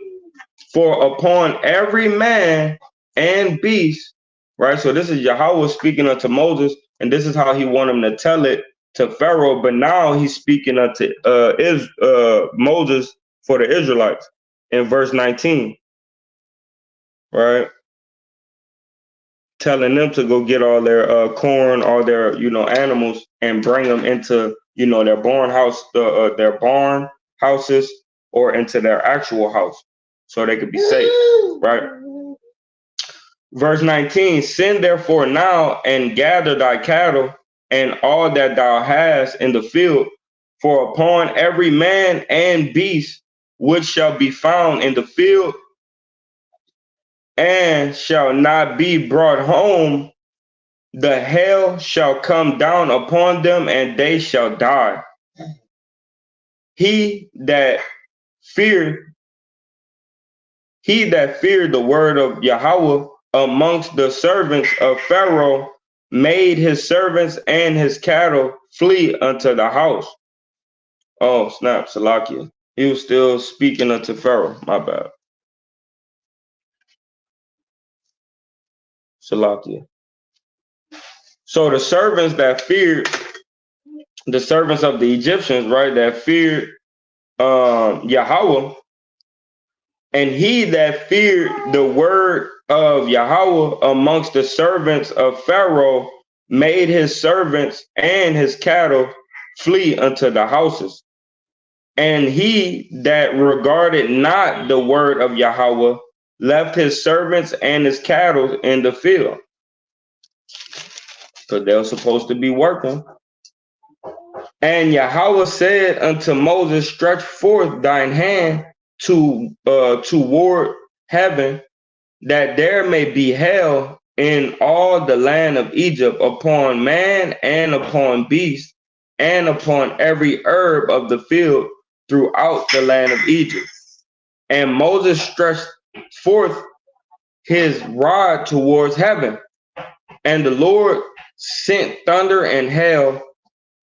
Speaker 1: for upon every man and beast, right? So this is Yahweh speaking unto Moses, and this is how he want him to tell it to Pharaoh. But now he's speaking unto Moses for the Israelites in verse 19, right? Telling them to go get all their corn, all their animals, and bring them into their their barn houses, or into their actual house, so they could be safe, right? Verse 19: Send therefore now and gather thy cattle and all that thou hast in the field, for upon every man and beast which shall be found in the field and shall not be brought home, the hail shall come down upon them, and they shall die. He that feared the word of Yahweh amongst the servants of Pharaoh made his servants and his cattle flee unto the house. Oh, snap, Salakia. He was still speaking unto Pharaoh. My bad. Salakia. So the servants the servants of the Egyptians, right, that feared Yahweh, and he that feared the word of Yahweh amongst the servants of Pharaoh made his servants and his cattle flee unto the houses. And he that regarded not the word of Yahweh left his servants and his cattle in the field, because they were supposed to be working. And Yahweh said unto Moses, stretch forth thine hand toward heaven, that there may be hail in all the land of Egypt, upon man and upon beast, and upon every herb of the field throughout the land of Egypt. And Moses stretched forth his rod towards heaven, and the Lord sent thunder and hail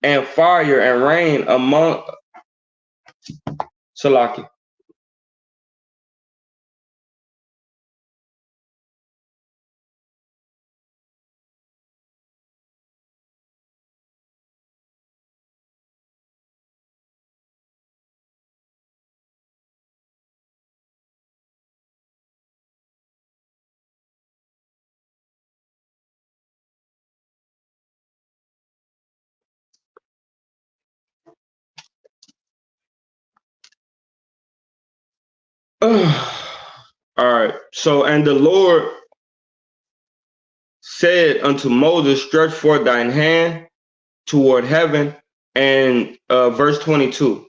Speaker 1: and fire and rain among Salaki. All right. So, and the Lord said unto Moses, stretch forth thine hand toward heaven, and verse 22,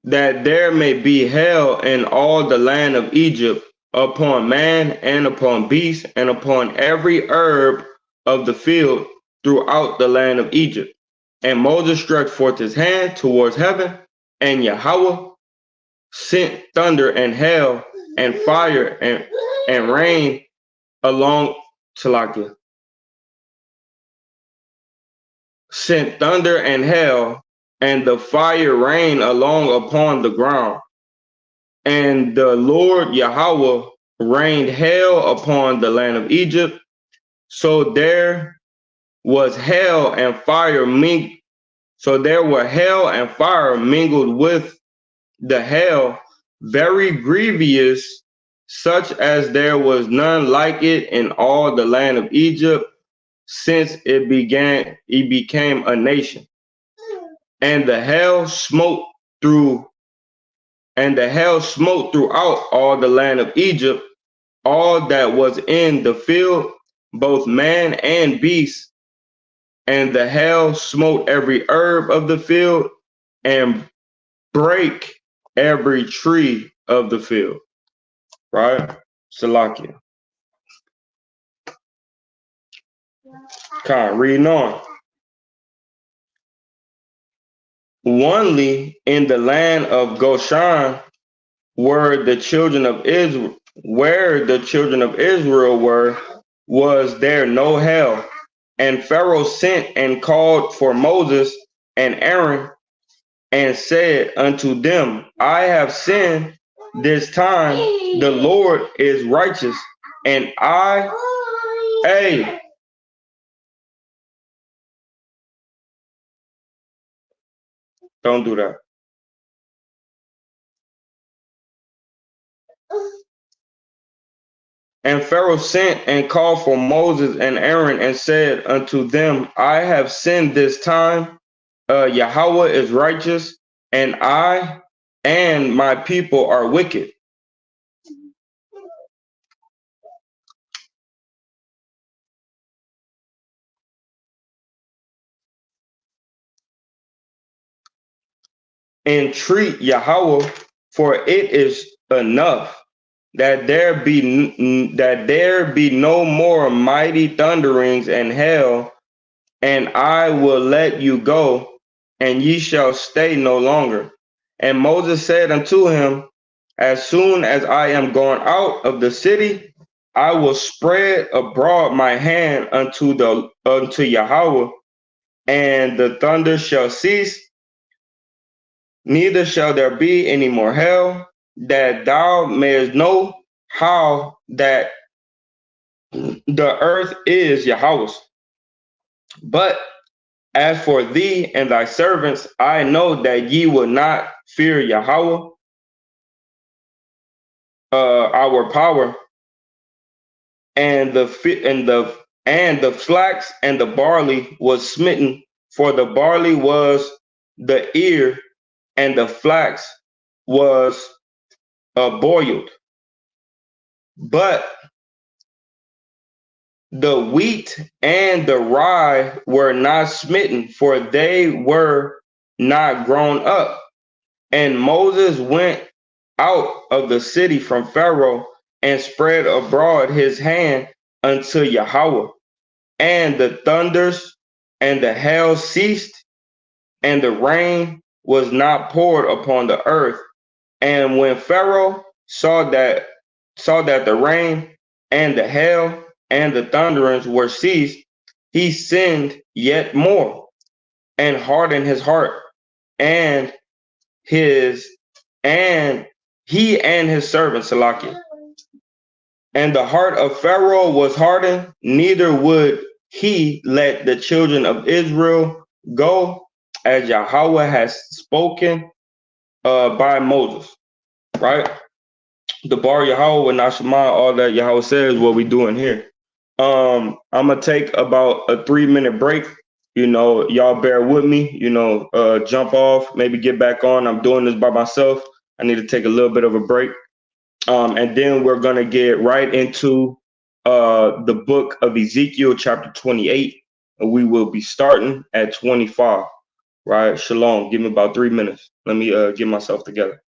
Speaker 1: that there may be hail in all the land of Egypt, upon man and upon beast, and upon every herb of the field throughout the land of Egypt. And Moses stretched forth his hand towards heaven, and Yahweh sent thunder and hail and fire and rain along Talakia. Sent thunder and hail and the fire rain along upon the ground. And the Lord Yahweh rained hail upon the land of Egypt. So there was hail and fire so there were hail and fire mingled with the hail, very grievous, such as there was none like it in all the land of Egypt since it became a nation. And the hail smote throughout all the land of Egypt, all that was in the field, both man and beast. And the hail smote every herb of the field, and break every tree of the field. Right? Salakia. Reading on. only in the land of Goshen were the children of Israel, where the children of Israel were, was there no hell. And Pharaoh sent and called for Moses and Aaron and said unto them, I have sinned this time, the Lord is righteous, and hey, don't do that. And Pharaoh sent and called for Moses and Aaron and said unto them, I have sinned this time. Yahweh is righteous, and I and my people are wicked. Entreat Yahweh, for it is enough that there be no more mighty thunderings and hail, and I will let you go, and ye shall stay no longer. And Moses said unto him, as soon as I am gone out of the city, I will spread abroad my hand unto Yahweh, and the thunder shall cease, neither shall there be any more hail, that thou mayest know how that the earth is Yahweh's. But as for thee and thy servants, I know that ye will not fear Yahweh, our power, and the flax and the barley was smitten, for the barley was the ear, and the flax was boiled. But the wheat and the rye were not smitten, for they were not grown up. And Moses went out of the city from Pharaoh and spread abroad his hand unto Yahweh. And the thunders and the hail ceased, and the rain was not poured upon the earth. And when Pharaoh saw that the rain and the hail and the thunderings were ceased, he sinned yet more and hardened his heart, and his and he and his servant Salakia. And the heart of Pharaoh was hardened, neither would he let the children of Israel go, as Yahweh has spoken by Moses. Right? The bar Yahweh and Nashama, all that Yahweh says, what we doing here. I'm gonna take about a 3-minute break. Y'all bear with me. Jump off, maybe get back on. I'm doing this by myself. I need to take a little bit of a break. And then we're gonna get right into the book of Ezekiel, chapter 28. And we will be starting at 25. Right? Shalom. Give me about 3 minutes. Let me get myself together.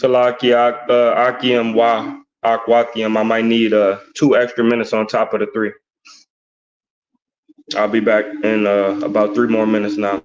Speaker 1: Salakia Akim Wa Akwakiam. I might need 2 extra minutes on top of the 3. I'll be back in about 3 more minutes now.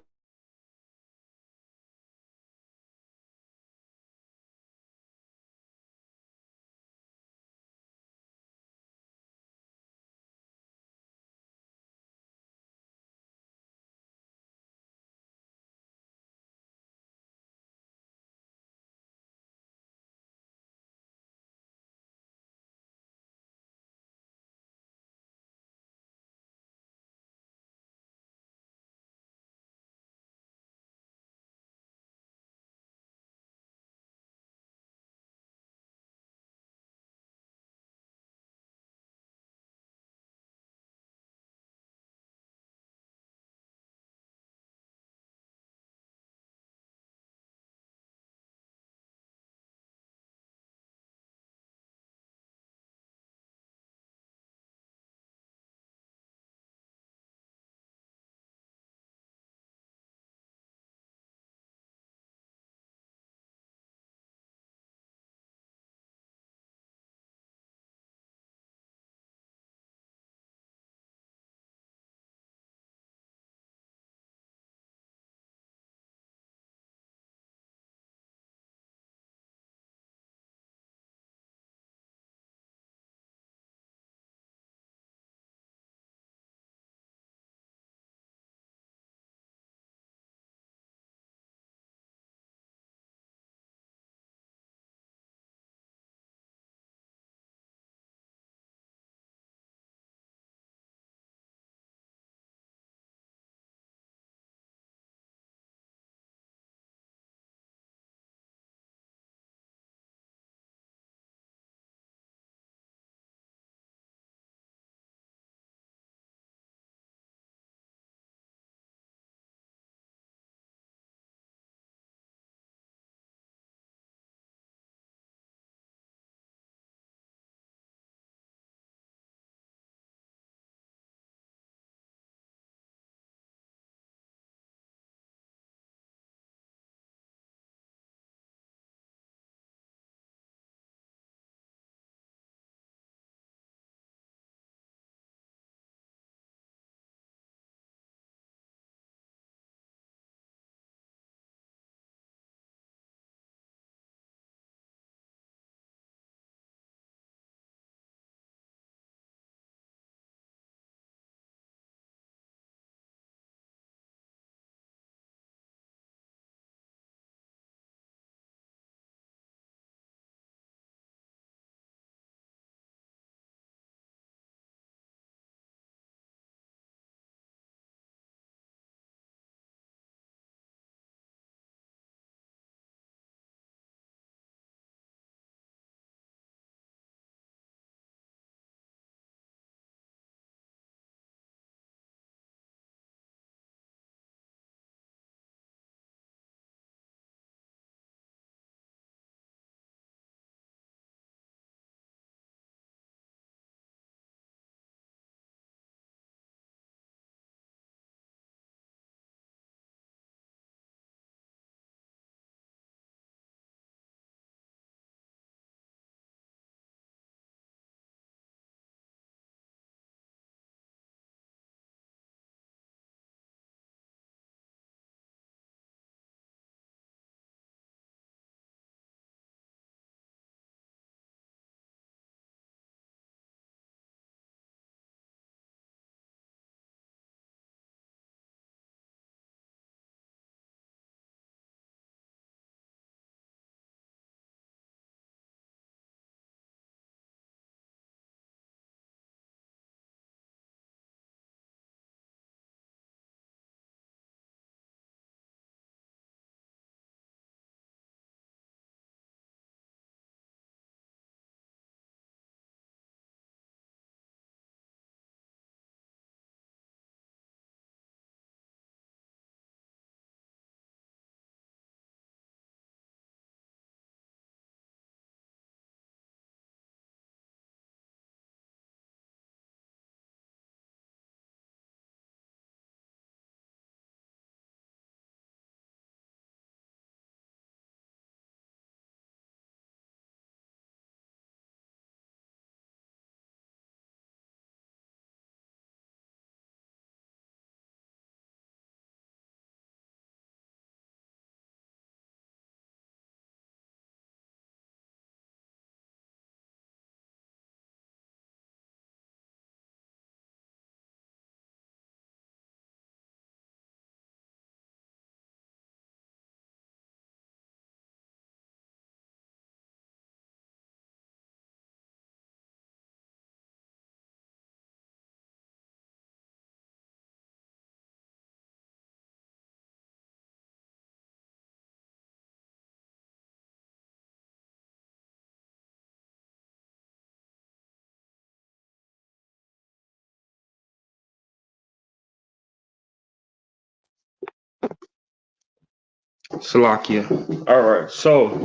Speaker 1: Salakia. All right. So,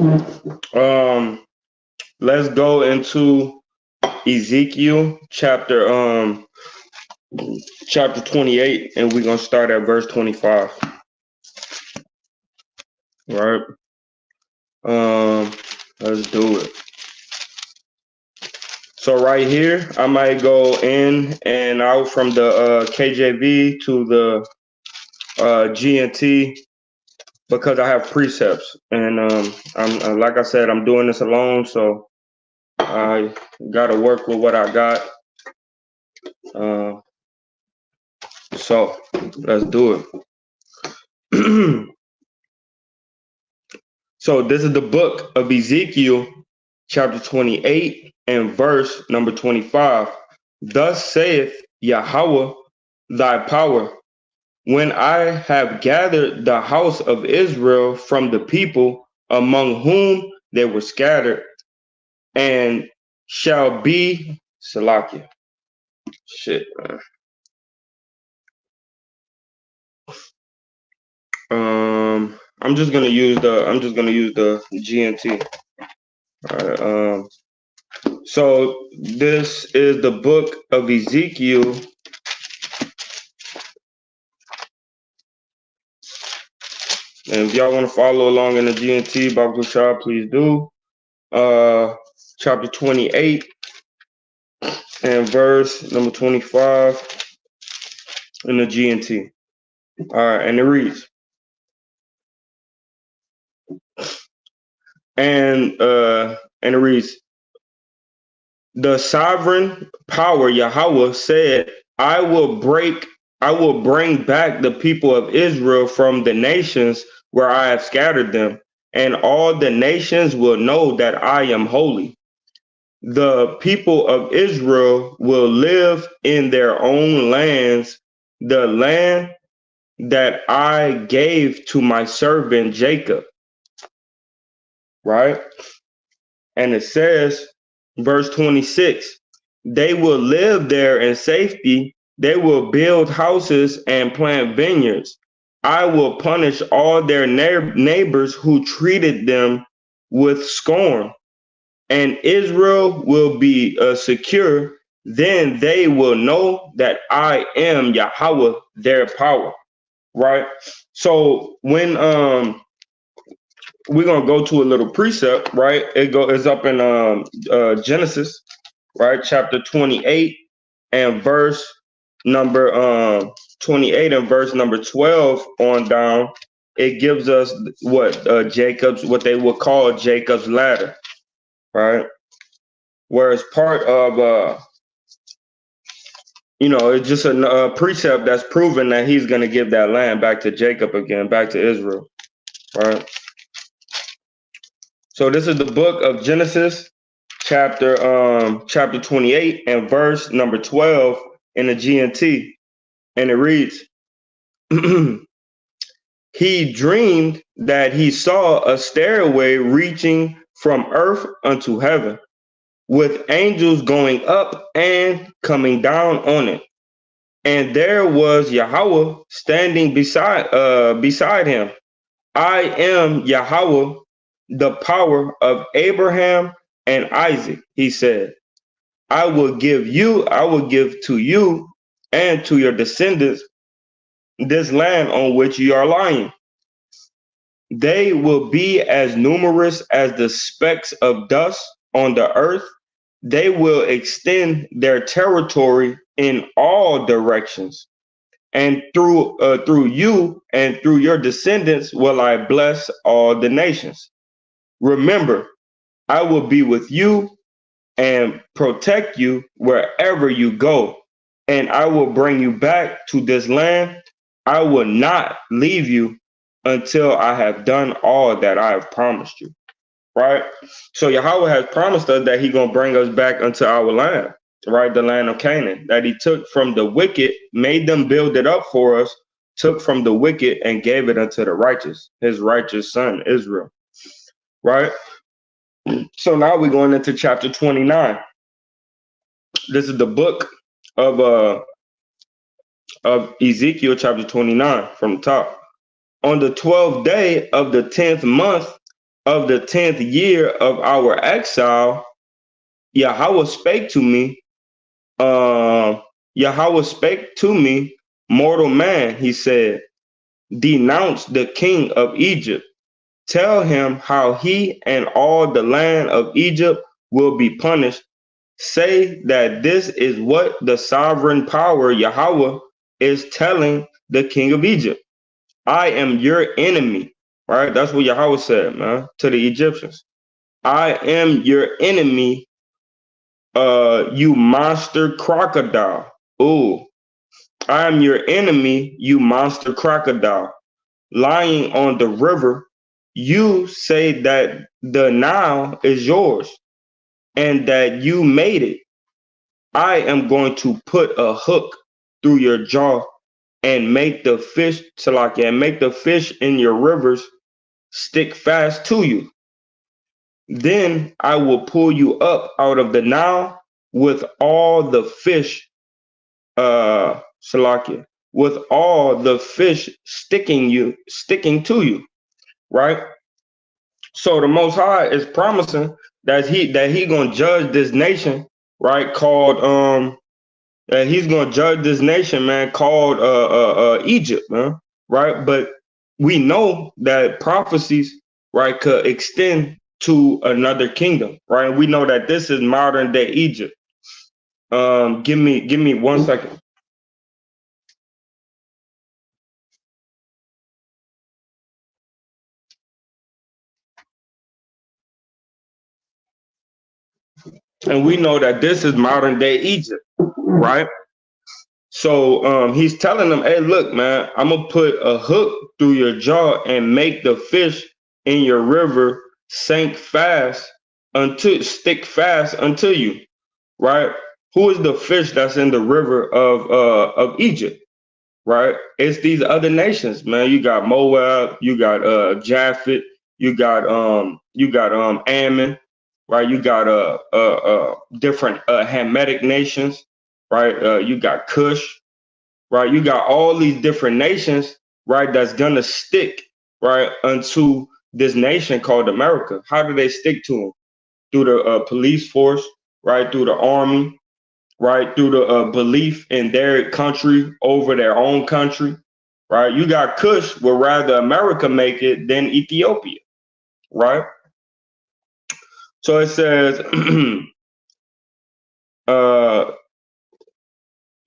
Speaker 1: let's go into Ezekiel chapter 28, and we're gonna start at verse 25. All right. Let's do it. So right here, I might go in and out from the KJV to the GNT because I have precepts, and I'm like I said, I'm doing this alone, so I gotta work with what I got. So let's do it. So this is the book of Ezekiel, chapter 28 and verse number 25. Thus saith Yahweh, thy power, when I have gathered the house of Israel from the people among whom they were scattered, and shall be Salakia. Shit, man. I'm just gonna use the GNT. All right, so this is the book of Ezekiel, and if y'all want to follow along in the GNT, Bible Shah, please do. Chapter 28 and verse number 25 in the GNT. All right, and it reads, and it reads, the sovereign power Yahweh said, I will bring back the people of Israel from the nations where I have scattered them, and all the nations will know that I am holy. The people of Israel will live in their own lands, the land that I gave to my servant Jacob. Right? And it says, verse 26, they will live there in safety. They will build houses and plant vineyards. I will punish all their neighbors who treated them with scorn, and Israel will be secure. Then they will know that I am Yahweh, their power. Right? So when we're gonna go to a little precept, right? It's up in Genesis, right, chapter 28 and verse number 28 and verse number 12 on down. It gives us what what they would call Jacob's ladder, right? Where it's part of it's just a precept that's proven that he's gonna give that land back to Jacob again, back to Israel, right? So this is the book of Genesis, chapter 28 and verse number 12 in the GNT, and it reads, he dreamed that he saw a stairway reaching from earth unto heaven, with angels going up and coming down on it. And there was Yahweh standing beside him. I am Yahweh, the power of Abraham and Isaac, he said. I will give to you and to your descendants this land on which you are lying. They will be as numerous as the specks of dust on the earth. They will extend their territory in all directions. And through you and through your descendants will I bless all the nations. Remember, I will be with you and protect you wherever you go, and I will bring you back to this land. I will not leave you until I have done all that I have promised you. Right? So Yahweh has promised us that He's gonna bring us back unto our land, right? The land of Canaan, that He took from the wicked, made them build it up for us, took from the wicked and gave it unto the righteous, His righteous son, Israel. Right? So now we're going into chapter 29. This is the book of Ezekiel, chapter 29, from the top. On the 12th day of the 10th month of the 10th year of our exile, Yahweh spake to me. Yahweh spake to me, mortal man, he said, denounce the king of Egypt. Tell him how he and all the land of Egypt will be punished. Say that this is what the sovereign power Yahweh is telling the king of Egypt. I am your enemy. Right? That's what Yahweh said, man, to the Egyptians. I am your enemy, you monster crocodile. Ooh. I am your enemy, you monster crocodile. Lying on the river, you say that the Nile is yours and that you made it. I am going to put a hook through your jaw and make the fish, Salakia, and make the fish in your rivers stick fast to you. Then I will pull you up out of the Nile with all the fish, Salakia, with all the fish sticking to you, right? So the Most High is promising that he gonna judge this nation, right? Called that he's gonna judge this nation, man, called Egypt, man, right? But we know that prophecies, right, could extend to another kingdom, right? We know that this is modern day Egypt. Give me 1 second. And we know that this is modern day Egypt, right? So he's telling them, hey, look, man, I'm gonna put a hook through your jaw and make the fish in your river stick fast until you, right? Who is the fish that's in the river of Egypt, right? It's these other nations, man. You got Moab, you got Japhet, you got Ammon, right? You got different Hamitic nations, right? You got Cush, right? You got all these different nations, right? That's gonna stick, right, unto this nation called America. How do they stick to them? Through the police force, right? Through the army, right? Through the belief in their country over their own country, right? You got Kush would rather America make it than Ethiopia, right? So it says,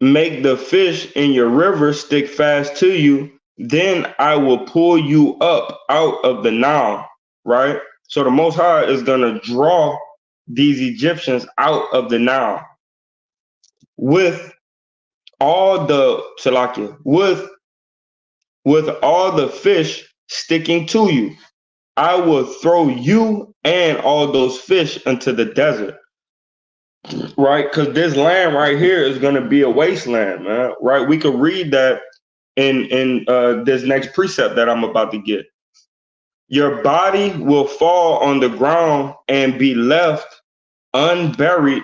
Speaker 1: make the fish in your river stick fast to you, then I will pull you up out of the Nile, right? So the Most High is going to draw these Egyptians out of the Nile with all the Salakia, with all the fish sticking to you. I will throw you and all those fish into the desert, right? Because this land right here is going to be a wasteland, man, right? We could read that in this next precept that I'm about to get. Your body will fall on the ground and be left unburied.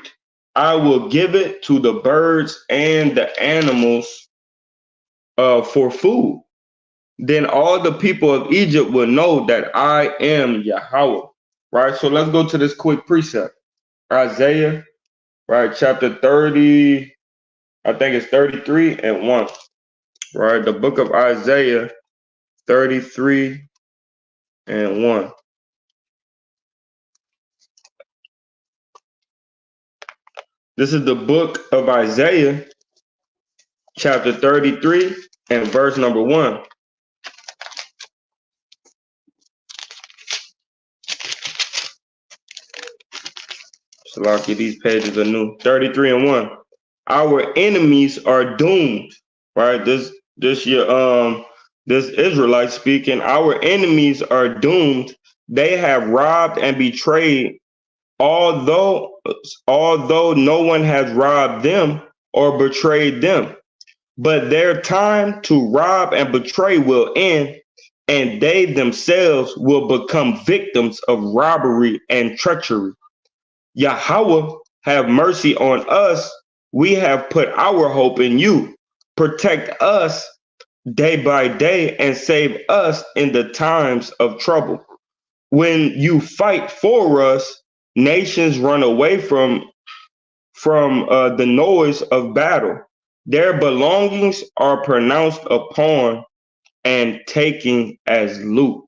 Speaker 1: I will give it to the birds and the animals for food. Then all the people of Egypt will know that I am Yahweh. Right? So let's go to this quick precept. Isaiah, right, chapter 30, I think it's 33 and 1. Right? The book of Isaiah 33 and 1. This is the book of Isaiah, chapter 33 and verse number 1. Salaki, these pages are new. 33 and 1. Our enemies are doomed. Right? This Israelite speaking, our enemies are doomed. They have robbed and betrayed, although no one has robbed them or betrayed them. But their time to rob and betray will end, and they themselves will become victims of robbery and treachery. Yahweh, have mercy on us. We have put our hope in you. Protect us day by day and save us in the times of trouble. When you fight for us, nations run away from the noise of battle. Their belongings are pronounced upon and taken as loot.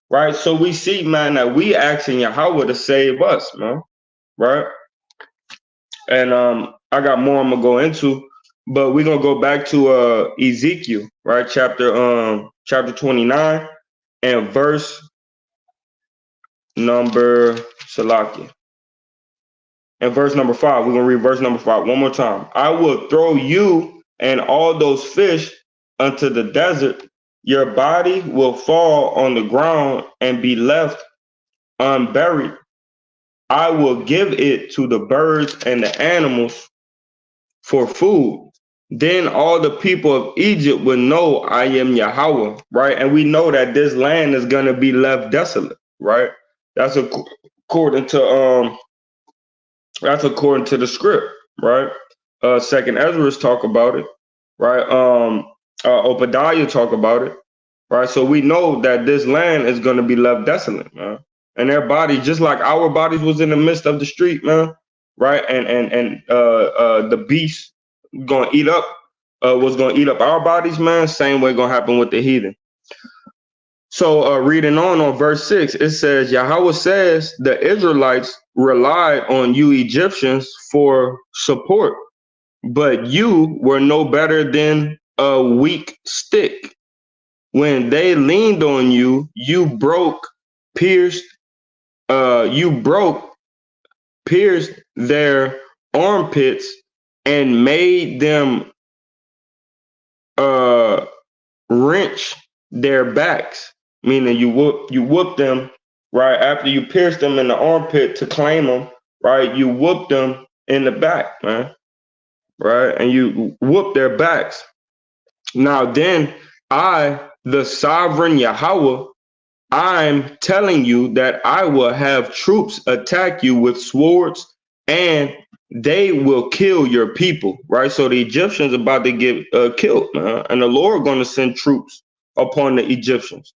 Speaker 1: Right? So we see, man, that we asking Yahweh to save us, man. Right? And I got more I'm gonna go into, but we're gonna go back to Ezekiel, right? Chapter 29 and verse number Salaki. And verse number 5. We're gonna read verse number 5 one more time. I will throw you and all those fish unto the desert. Your body will fall on the ground and be left unburied. I will give it to the birds and the animals for food. Then all the people of Egypt will know I am Yahweh, right? And we know that this land is going to be left desolate, right? That's according to the script, right? Second Ezra talk about it, right? Obadiah talk about it, right? So we know that this land is going to be left desolate, man. And their bodies, just like our bodies, was in the midst of the street, man, right? And the beast gonna eat up, was gonna eat up our bodies, man. Same way gonna happen with the heathen. So reading on verse 6, it says, Yahweh says the Israelites relied on you Egyptians for support, but you were no better than a weak stick. When they leaned on you, pierced, pierced their armpits and made them wrench their backs, meaning you whoop them right after you pierce them in the armpit to claim them, right? You whoop them in the back, man, right? And you whoop their backs. Now then, the sovereign Yahweh, I'm telling you that I will have troops attack you with swords and they will kill your people, right? So the Egyptians about to get killed, man. And the Lord going to send troops upon the Egyptians,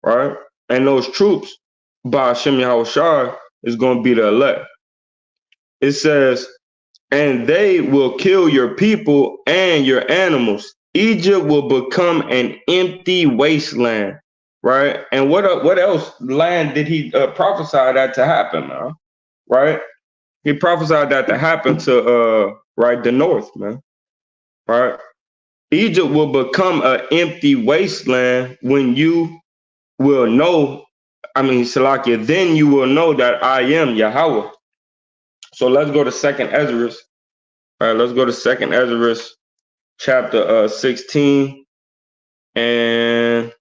Speaker 1: right? And those troops, by Hashem Yahushua, is going to be the elect. It says, and they will kill your people and your animals. Egypt will become an empty wasteland, right? And what else land did he prophesy that to happen, man? Right? He prophesied that to happen to right the north, man. Right? Egypt will become an empty wasteland when you will know. I mean, Salakia, then you will know that I am Yahweh. So let's go to Second Ezra. All right, let's go to Second Ezra, chapter 16, and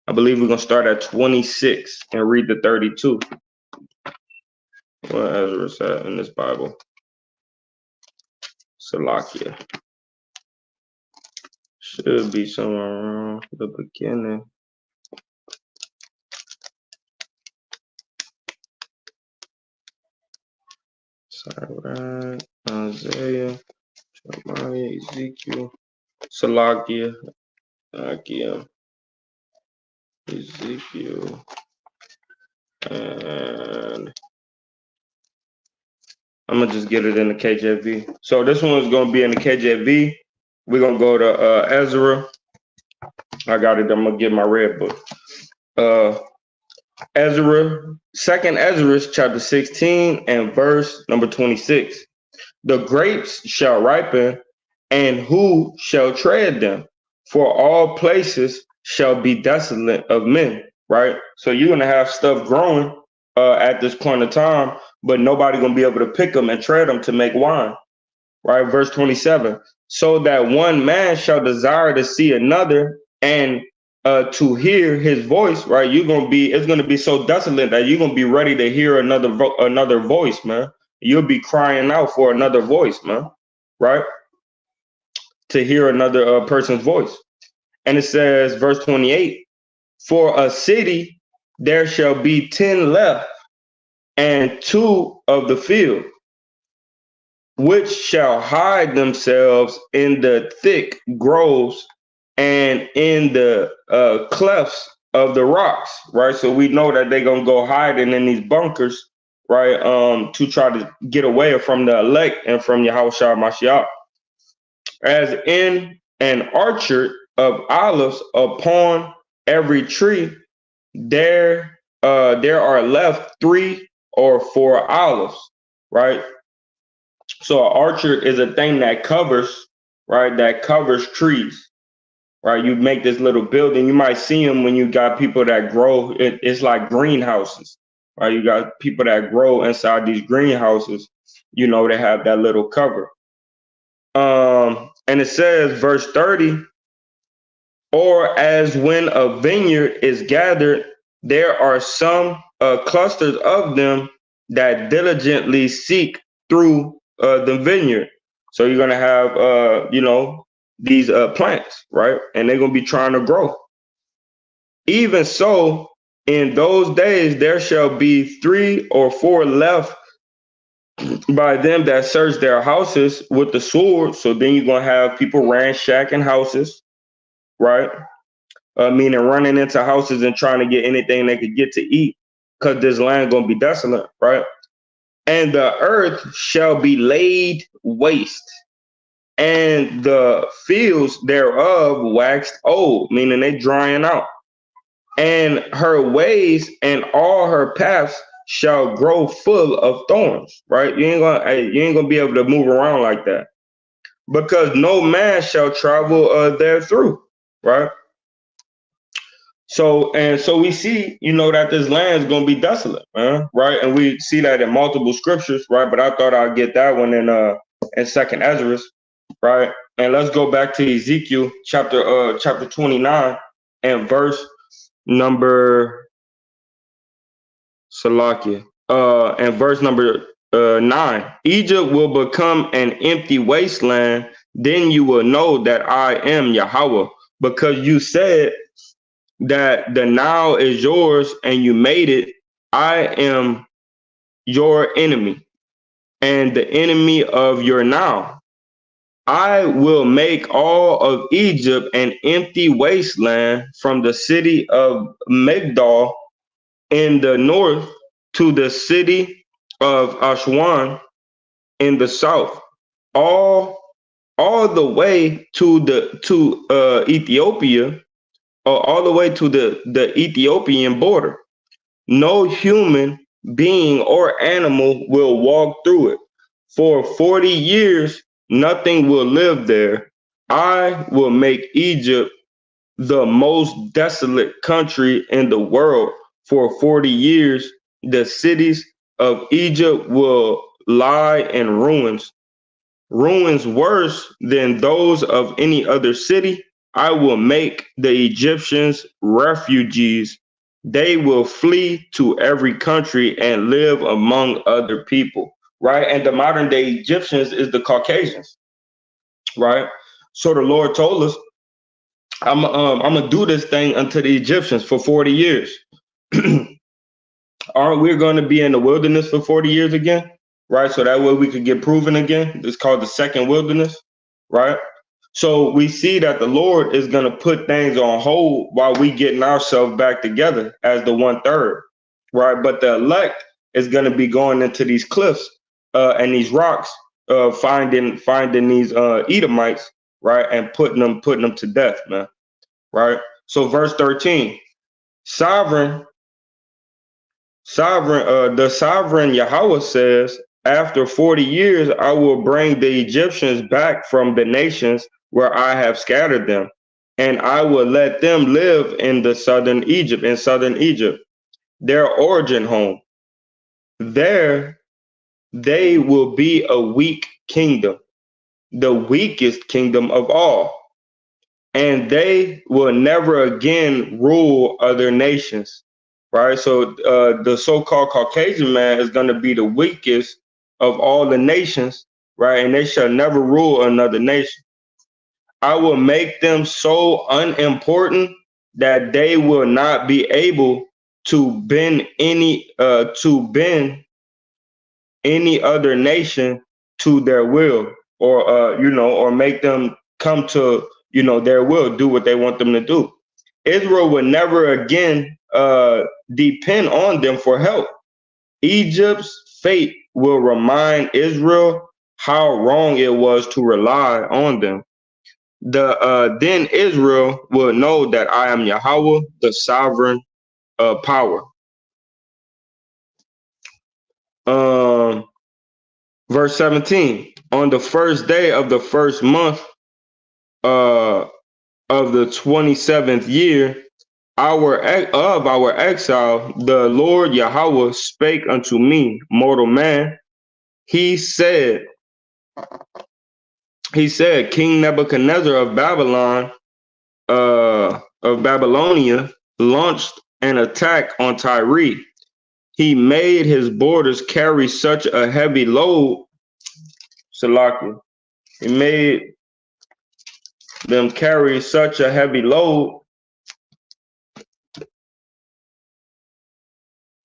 Speaker 1: I believe we're gonna start at 26 and read the 32. What Ezra said in this Bible? Salakia. Should be somewhere around the beginning. Sorry, Isaiah, Jeremiah, Ezekiel, Salakia, Ezekiel, and I'm gonna just get it in the KJV. So this one is gonna be in the KJV. We're gonna go to Ezra. I got it. I'm gonna get my red book. Ezra, Second Ezra, chapter 16 and verse number 26. The grapes shall ripen, and who shall tread them? For all places shall be desolate of men. Right. So you're gonna have stuff growing at this point in time, but nobody gonna be able to pick them and tread them to make wine. Right. Verse 27. So that one man shall desire to see another and to hear his voice, right? It's gonna be so desolate that you're gonna be ready to hear another voice, man. You'll be crying out for another voice, man, right? To hear another person's voice. And it says, verse 28, for a city there shall be 10 left, and 2 of the field, which shall hide themselves in the thick groves and in the clefts of the rocks, right? So we know that they're gonna go hiding in these bunkers, right? To try to get away from the elect and from Yahushua Mashiach. As in an orchard of olives upon every tree, there are left 3 or 4 olives, right? So an orchard is a thing that covers, right? That covers trees, right? You make this little building. You might see them when you got people that grow. It's like greenhouses, right? You got people that grow inside these greenhouses. You know, they have that little cover. And it says, verse 30, or as when a vineyard is gathered, there are some clusters of them that diligently seek through the vineyard. So you're gonna have, these plants, right? And they're gonna be trying to grow. Even so, in those days there shall be 3 or 4 left by them that search their houses with the sword. So then you're gonna have people ransacking houses, right? Meaning running into houses and trying to get anything they could get to eat, because this land gonna be desolate, right? And the earth shall be laid waste, and the fields thereof waxed old, meaning they drying out. And her ways and all her paths shall grow full of thorns, right? You ain't gonna be able to move around like that, because no man shall travel there through, right? So we see, that this land is going to be desolate, man, right? And we see that in multiple scriptures, right? But I thought I'd get that one in Second Ezra, right? And let's go back to Ezekiel chapter 29 and verse number Salakia, and verse number 9. Egypt will become an empty wasteland. Then you will know that I am Yahweh, because you said that the Nile is yours and you made it. I am your enemy and the enemy of your Nile. I will make all of Egypt an empty wasteland, from the city of Migdol in the north to the city of Aswan in the south, all the way to Ethiopia, or all the way to the Ethiopian border. No human being or animal will walk through it. For 40 years, nothing will live there. I will make Egypt the most desolate country in the world. For 40 years, the cities of Egypt will lie in ruins, ruins worse than those of any other city. I will make the Egyptians refugees. They will flee to every country and live among other people, right? And the modern day Egyptians is the Caucasians, right? So the Lord told us, I'm gonna do this thing unto the Egyptians for 40 years. Aren't we going to be in the wilderness for 40 years again? Right? So that way we could get proven again. It's called the second wilderness, right? So we see that the Lord is going to put things on hold while we getting ourselves back together as the 1/3, right? But the elect is going to be going into these cliffs and these rocks, finding these Edomites, right, and putting them to death, man, right? So verse 13, sovereign, the sovereign Yahweh says, after 40 years, I will bring the Egyptians back from the nations where I have scattered them, and I will let them live in southern Egypt, their origin home. There, they will be a weak kingdom, the weakest kingdom of all, and they will never again rule other nations, right? So the so-called Caucasian man is going to be the weakest of all the nations, right? And they shall never rule another nation. I will make them so unimportant that they will not be able to bend any other nation to their will, or or make them come to their will, do what they want them to do. Israel would never again depend on them for help. Egypt's fate will remind Israel how wrong it was to rely on them. Then Israel will know that I am Yahweh, the sovereign power. Verse 17. On the first day of the first month of the 27th year of our exile, the Lord Yahweh spake unto me, mortal man. He said, King Nebuchadnezzar of Babylonia launched an attack on Tyre. He made his borders carry such a heavy load, Salakia. He made them carry such a heavy load.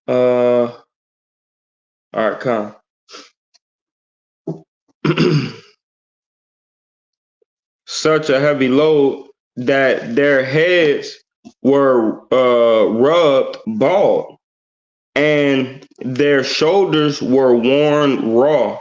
Speaker 1: All right, come. Such a heavy load that their heads were rubbed bald, and their shoulders were worn raw.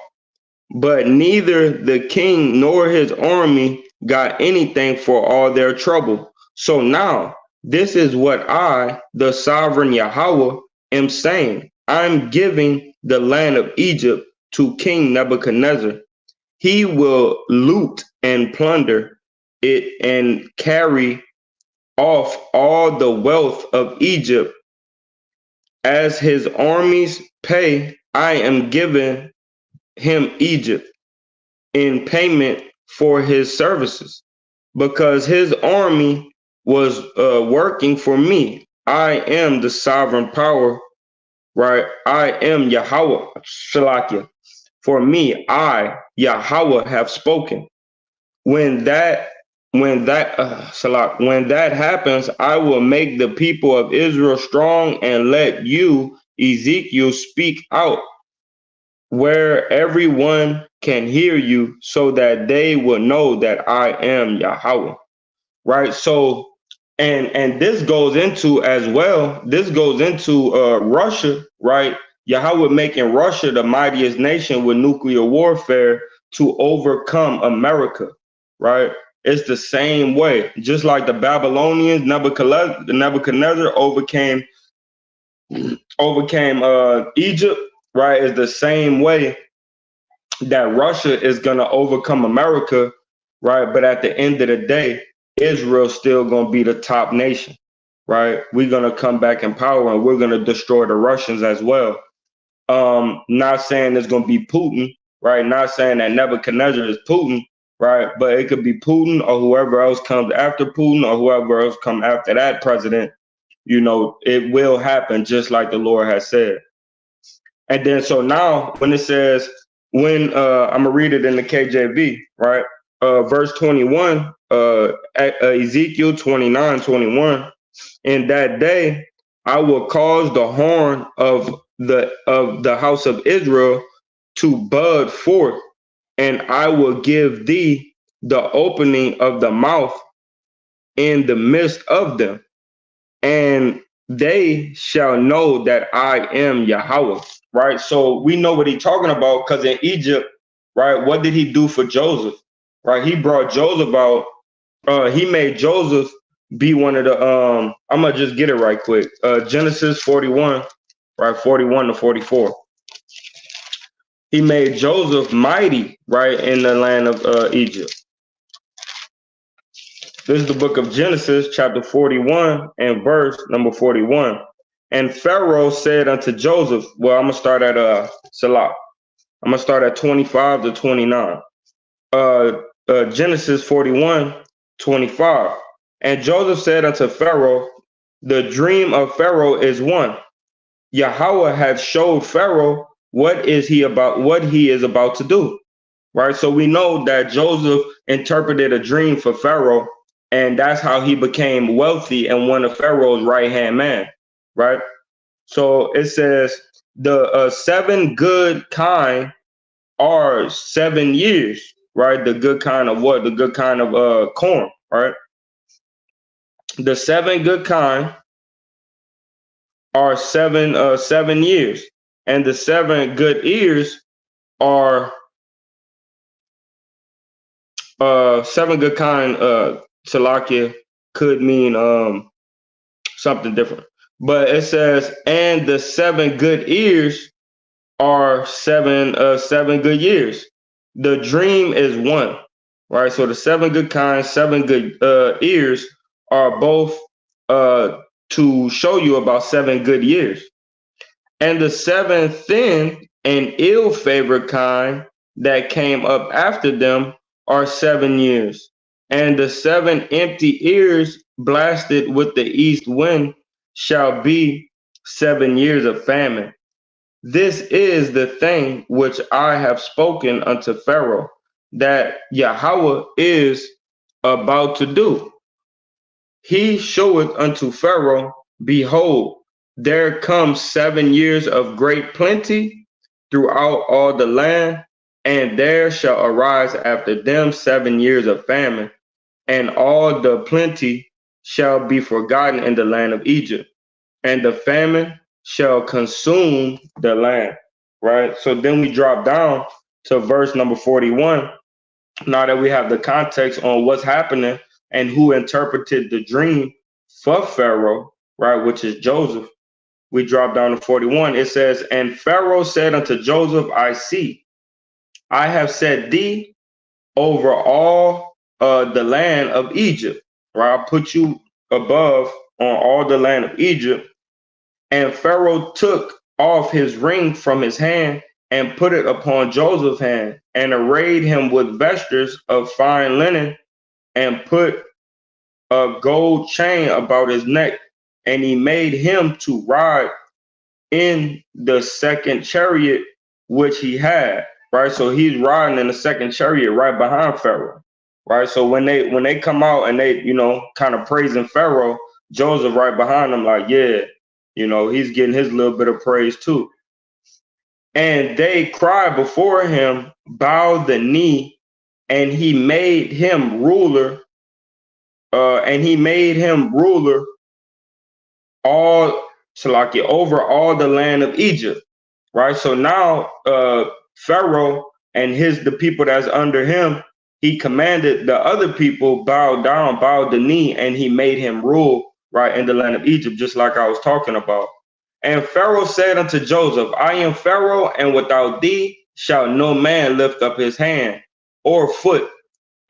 Speaker 1: But neither the king nor his army got anything for all their trouble. So now, this is what I, the sovereign Yahweh, am saying. I'm giving the land of Egypt to King Nebuchadnezzar. He will loot and plunder it and carry off all the wealth of Egypt. As his armies pay, I am giving him Egypt in payment for his services, because his army was working for me. I am the sovereign power, right? I am Yahweh, Shalakia. For me, I, Yahweh, have spoken. When that happens, I will make the people of Israel strong and let you, Ezekiel, speak out where everyone can hear you, so that they will know that I am Yahweh. Right? So, and this goes into as well, this goes into Russia, right? Yahweh making Russia the mightiest nation with nuclear warfare to overcome America, right? It's the same way. Just like the Babylonians, Nebuchadnezzar overcame Egypt, right? It's the same way that Russia is going to overcome America, right? But at the end of the day, Israel's still going to be the top nation, right? We're going to come back in power and we're going to destroy the Russians as well. Not saying it's going to be Putin, right? Not saying that Nebuchadnezzar is Putin, right? But it could be Putin or whoever else comes after Putin or whoever else comes after that president. It will happen just like the Lord has said. And then so now when it says, I'm gonna read it in the KJV, right? Verse 21, Ezekiel 29:21. In that day, I will cause the horn of the house of Israel to bud forth, and I will give thee the opening of the mouth in the midst of them, and they shall know that I am Yahweh. Right? So we know what he's talking about, because in Egypt, right, what did he do for Joseph? Right? He brought Joseph out. He made Joseph be one of the I'm gonna just get it right quick. Genesis 41, right, 41 to 44. He made Joseph mighty, right, in the land of Egypt. This is the book of Genesis, chapter 41, and verse number 41. And Pharaoh said unto Joseph, well, I'm going to start at Salah. I'm going to start at 25 to 29. Genesis 41:25. And Joseph said unto Pharaoh, the dream of Pharaoh is one. Yahweh hath showed Pharaoh what he is about to do. Right? So we know that Joseph interpreted a dream for Pharaoh, and that's how he became wealthy and one of Pharaoh's right-hand man. Right? So it says the 7 good kind are 7 years, right? The good kind of what? The good kind of corn, right? The 7 good kind are 7 years, and the 7 good ears are 7 good kind. Salakia could mean something different, but it says, and the 7 good ears are 7 good years. The dream is one, right? So the 7 good kind, 7 good ears are both to show you about 7 good years. And the 7 thin and ill-favored kind that came up after them are 7 years. And the 7 empty ears blasted with the east wind shall be 7 years of famine. This is the thing which I have spoken unto Pharaoh, that Yahweh is about to do. He showeth unto Pharaoh, behold, there come 7 years of great plenty throughout all the land, and there shall arise after them 7 years of famine, and all the plenty shall be forgotten in the land of Egypt, and the famine shall consume the land. Right? So then we drop down to verse number 41. Now that we have the context on what's happening and who interpreted the dream for Pharaoh, right, which is Joseph, we drop down to 41. It says, and Pharaoh said unto Joseph, I see, I have set thee over all the land of Egypt, right? I'll put you above on all the land of Egypt. And Pharaoh took off his ring from his hand and put it upon Joseph's hand, and arrayed him with vestures of fine linen, and put a gold chain about his neck. And he made him to ride in the second chariot which he had. Right, so he's riding in the second chariot right behind Pharaoh. Right, so when they come out and they kind of praising Pharaoh, Joseph right behind them, like, yeah, he's getting his little bit of praise too. And they cried before him, bowed the knee, and he made him ruler. All Salakia over all the land of Egypt. Right. So now Pharaoh and the people that's under him, he commanded the other people bow down, bow the knee, and he made him rule right in the land of Egypt, just like I was talking about. And Pharaoh said unto Joseph, I am Pharaoh, and without thee shall no man lift up his hand or foot,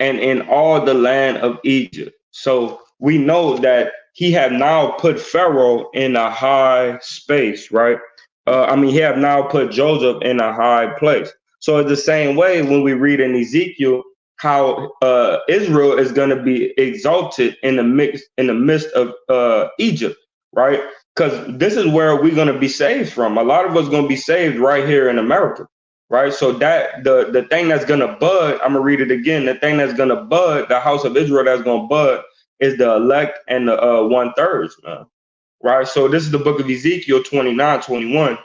Speaker 1: and in all the land of Egypt. So we know that he had now put Pharaoh in a high space, right? He have now put Joseph in a high place. So it's the same way when we read in Ezekiel how Israel is going to be exalted in the midst of Egypt, right? Because this is where we're going to be saved from. A lot of us are going to be saved right here in America, right? So that the thing that's going to bud, I'm going to read it again. The thing that's going to bud, the house of Israel that's going to bud, is the elect and the 1/3, man. Right? So this is the book of Ezekiel 29:21.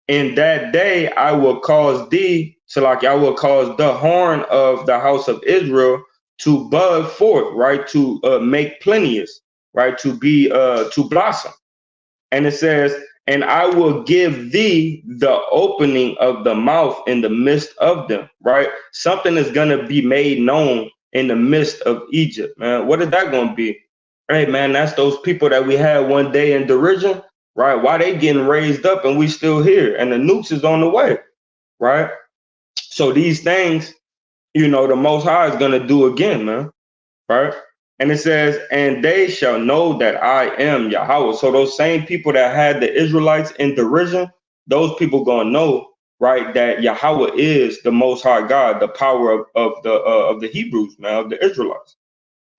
Speaker 1: In that day, I will cause thee, so like I will cause the horn of the house of Israel to bud forth, right? To make plenteous, right? To be to blossom. And it says, and I will give thee the opening of the mouth in the midst of them, right? Something is going to be made known in the midst of Egypt, man. What is that going to be? Hey, man, that's those people that we had one day in derision, right? Why they getting raised up and we still here, and the nukes is on the way, right? So these things, the Most High is going to do again, man, right? And it says, and they shall know that I am Yahweh. So those same people that had the Israelites in derision, those people going to know, right, that Yahweh is the Most High God, the power of the Hebrews, man, of the Israelites,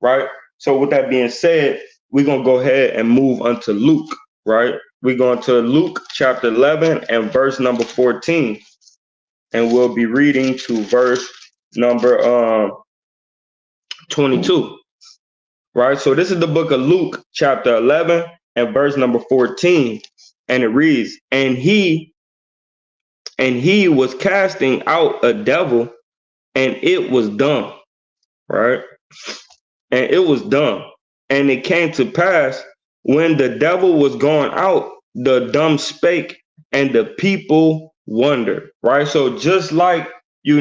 Speaker 1: right? So with that being said, we're going to go ahead and move on to Luke, right? We're going to Luke chapter 11 and verse number 14. And we'll be reading to verse number 22. Right, so this is the book of Luke, chapter 11, and verse number 14, and it reads, and he was casting out a devil, and it was dumb. Right, and it was done. And it came to pass when the devil was gone out, the dumb spake, and the people wondered. Right. So just like the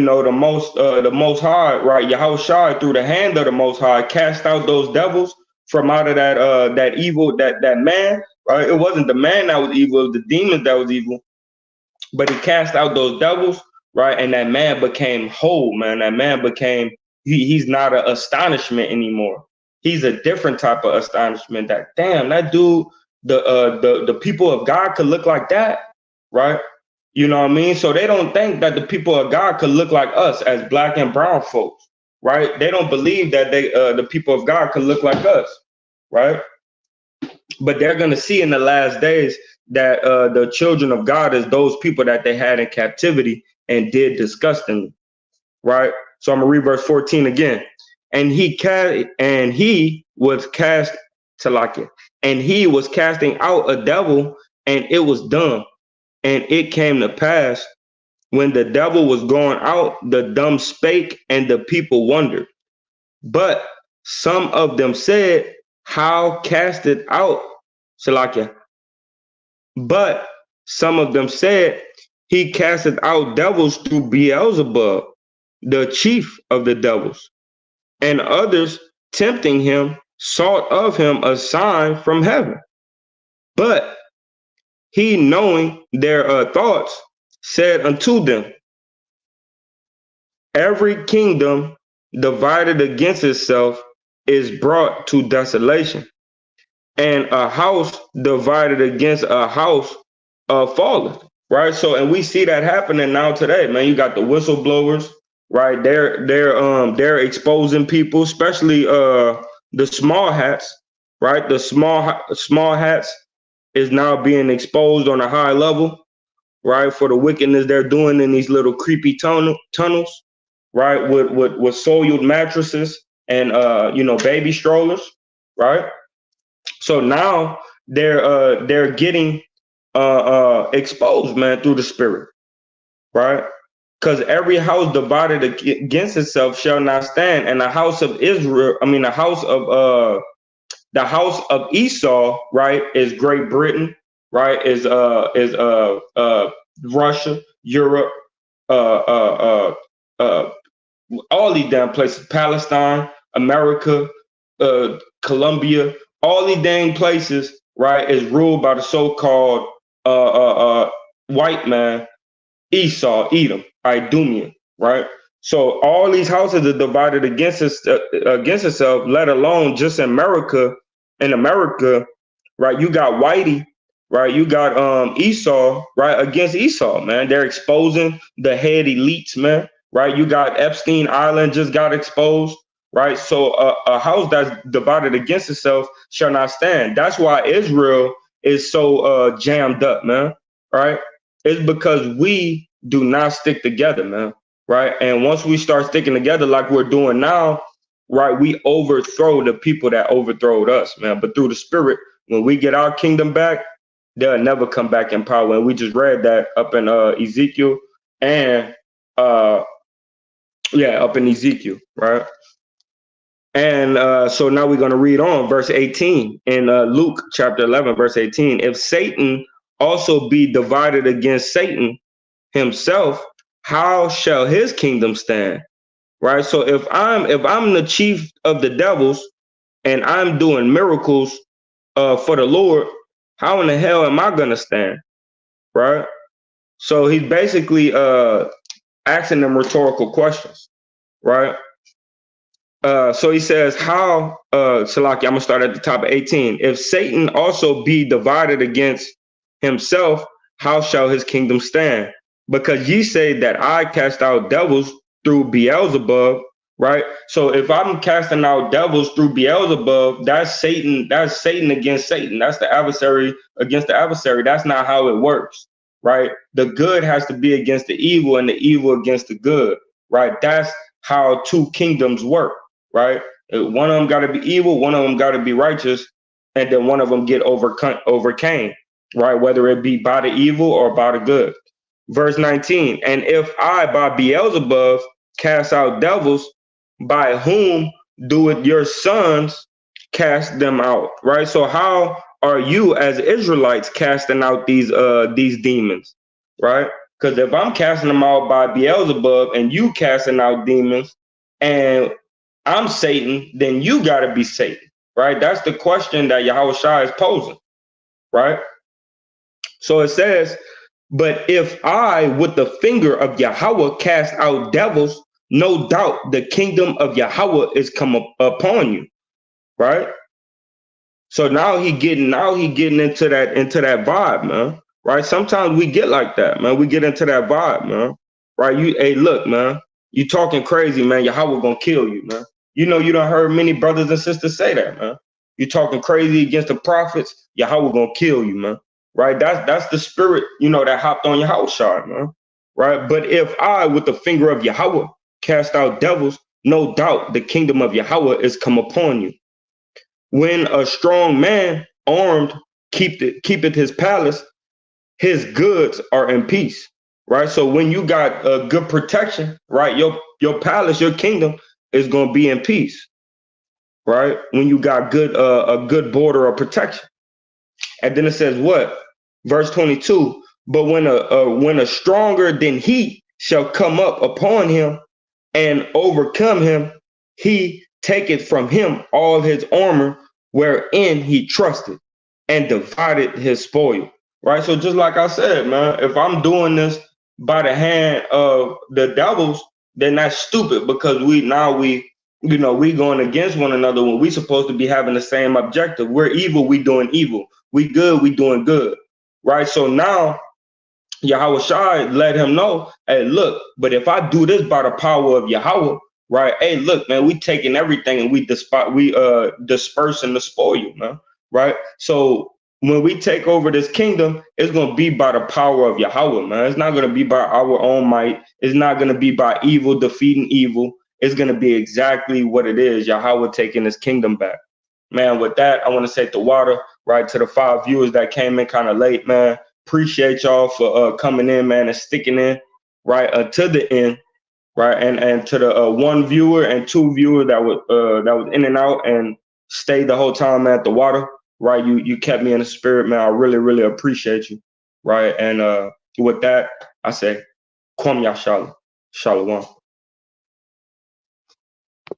Speaker 1: Most High, right? Yahushua through the hand of the Most High cast out those devils from out of that evil that man. Right. It wasn't the man that was evil; it was the demons that was evil. But he cast out those devils, right? And that man became whole, man. That man became he's not an astonishment anymore. He's a different type of astonishment. That damn, that dude, the people of God could look like that, right? You know what I mean? So they don't think that the people of God could look like us as black and brown folks, right? They don't believe that the people of God could look like us, right? But they're going to see in the last days that the children of God is those people that they had in captivity and did disgustingly, right? So I'm gonna read verse 14 again. And he was cast to like it, and he was casting out a devil, and it was done. And it came to pass when the devil was gone out, the dumb spake, and the people wondered. But some of them said, how cast it out, Salakia? But some of them said, he casteth out devils through Beelzebub, the chief of the devils. And others, tempting him, sought of him a sign from heaven. But he, knowing their thoughts, said unto them, every kingdom divided against itself is brought to desolation, and a house divided against a house falleth. Right. So, and we see that happening now today, man. You got the whistleblowers, right? They're exposing people, especially the small hats, right? The small hats is now being exposed on a high level, right? For the wickedness they're doing in these little creepy tunnels, right? With soiled mattresses and baby strollers, right? So now they're getting exposed, man, through the spirit, right? Because every house divided against itself shall not stand, and the house of Israel, I mean, the house of Esau, right, is Great Britain, right, is Russia, Europe, uh, uh, uh, uh, all these damn places, Palestine, America, Colombia, all these dang places, right, is ruled by the so-called white man, Esau, Edom, Idumean, right? So all these houses are divided against itself, let alone just America. In America, right? You got Whitey, right? You got Esau, right? Against Esau, man. They're exposing the head elites, man. Right? You got Epstein Island just got exposed, right? So a house that's divided against itself shall not stand. That's why Israel is so jammed up, man. Right? It's because we do not stick together, man. Right? And once we start sticking together like we're doing now, right, we overthrow the people that overthrowed us, man. But through the spirit, when we get our kingdom back, they'll never come back in power. And we just read that up in Ezekiel and up in Ezekiel, right? And so now we're going to read on verse 18 in Luke chapter 11, verse 18. If Satan also be divided against Satan himself, how shall his kingdom stand? Right. So if I'm the chief of the devils and I'm doing miracles for the Lord, how in the hell am I gonna stand? Right. So he's basically asking them rhetorical questions, right? So he says, how, Salaki, I'm going to start at the top of 18. If Satan also be divided against himself, how shall his kingdom stand? Because ye say that I cast out devils through Beelzebub, right? So if I'm casting out devils through Beelzebub, that's Satan against Satan. That's the adversary against the adversary. That's not how it works, right? The good has to be against the evil and the evil against the good, right? That's how two kingdoms work, right? One of them got to be evil, one of them got to be righteous, and then one of them get overcame, right? Whether it be by the evil or by the good. Verse 19, and if I by Beelzebub cast out devils, by whom do it your sons cast them out, right? So how are you as Israelites casting out these demons, right? Because if I'm casting them out by Beelzebub and you casting out demons and I'm Satan, then you got to be Satan, right? That's the question that Yahweh Shai is posing, right? So it says, but if I, with the finger of Yahweh, cast out devils, no doubt the kingdom of Yahweh is come upon you, right? So now he getting into that vibe, man. Right? Sometimes we get like that, man. We get into that vibe, man. Right? Hey, look, man. You talking crazy, man. Yahweh gonna kill you, man. You done heard many brothers and sisters say that, man. You talking crazy against the prophets, Yahweh gonna kill you, man. Right? That's the spirit, that hopped on Yahweh shard, man. Right? But if I, with the finger of Yahweh, cast out devils, no doubt the kingdom of Yahweh is come upon you. When a strong man armed keepeth his palace, his goods are in peace, right? So when you got a good protection, right, your palace, your kingdom is going to be in peace, right? When you got a good border of protection. And then it says what? Verse 22, but when a stronger than he shall come up upon him and overcome him, he taketh from him all his armor wherein he trusted and divided his spoil. Right. So just like I said, man, if I'm doing this by the hand of the devils, then that's stupid because we going against one another when we supposed to be having the same objective. We're evil, we doing evil. We good, we doing good. Right. So now Yahweh Shai let him know, hey, look, but if I do this by the power of Yahweh, right? Hey, look, man, we taking everything and we dispersing the spoil, man, right? So when we take over this kingdom, it's gonna be by the power of Yahweh, man. It's not gonna be by our own might. It's not gonna be by evil defeating evil. It's gonna be exactly what it is, Yahweh taking his kingdom back. Man, with that, I want to say the water, right, to the 5 viewers that came in kind of late, man. Appreciate y'all for coming in, man, and sticking in right to the end, right, and to the 1 viewer and 2 viewer that was in and out and stayed the whole time at the water, right. You kept me in the spirit, man. I really really appreciate you, right. And with that, I say, Kwam Yashala, Shalom.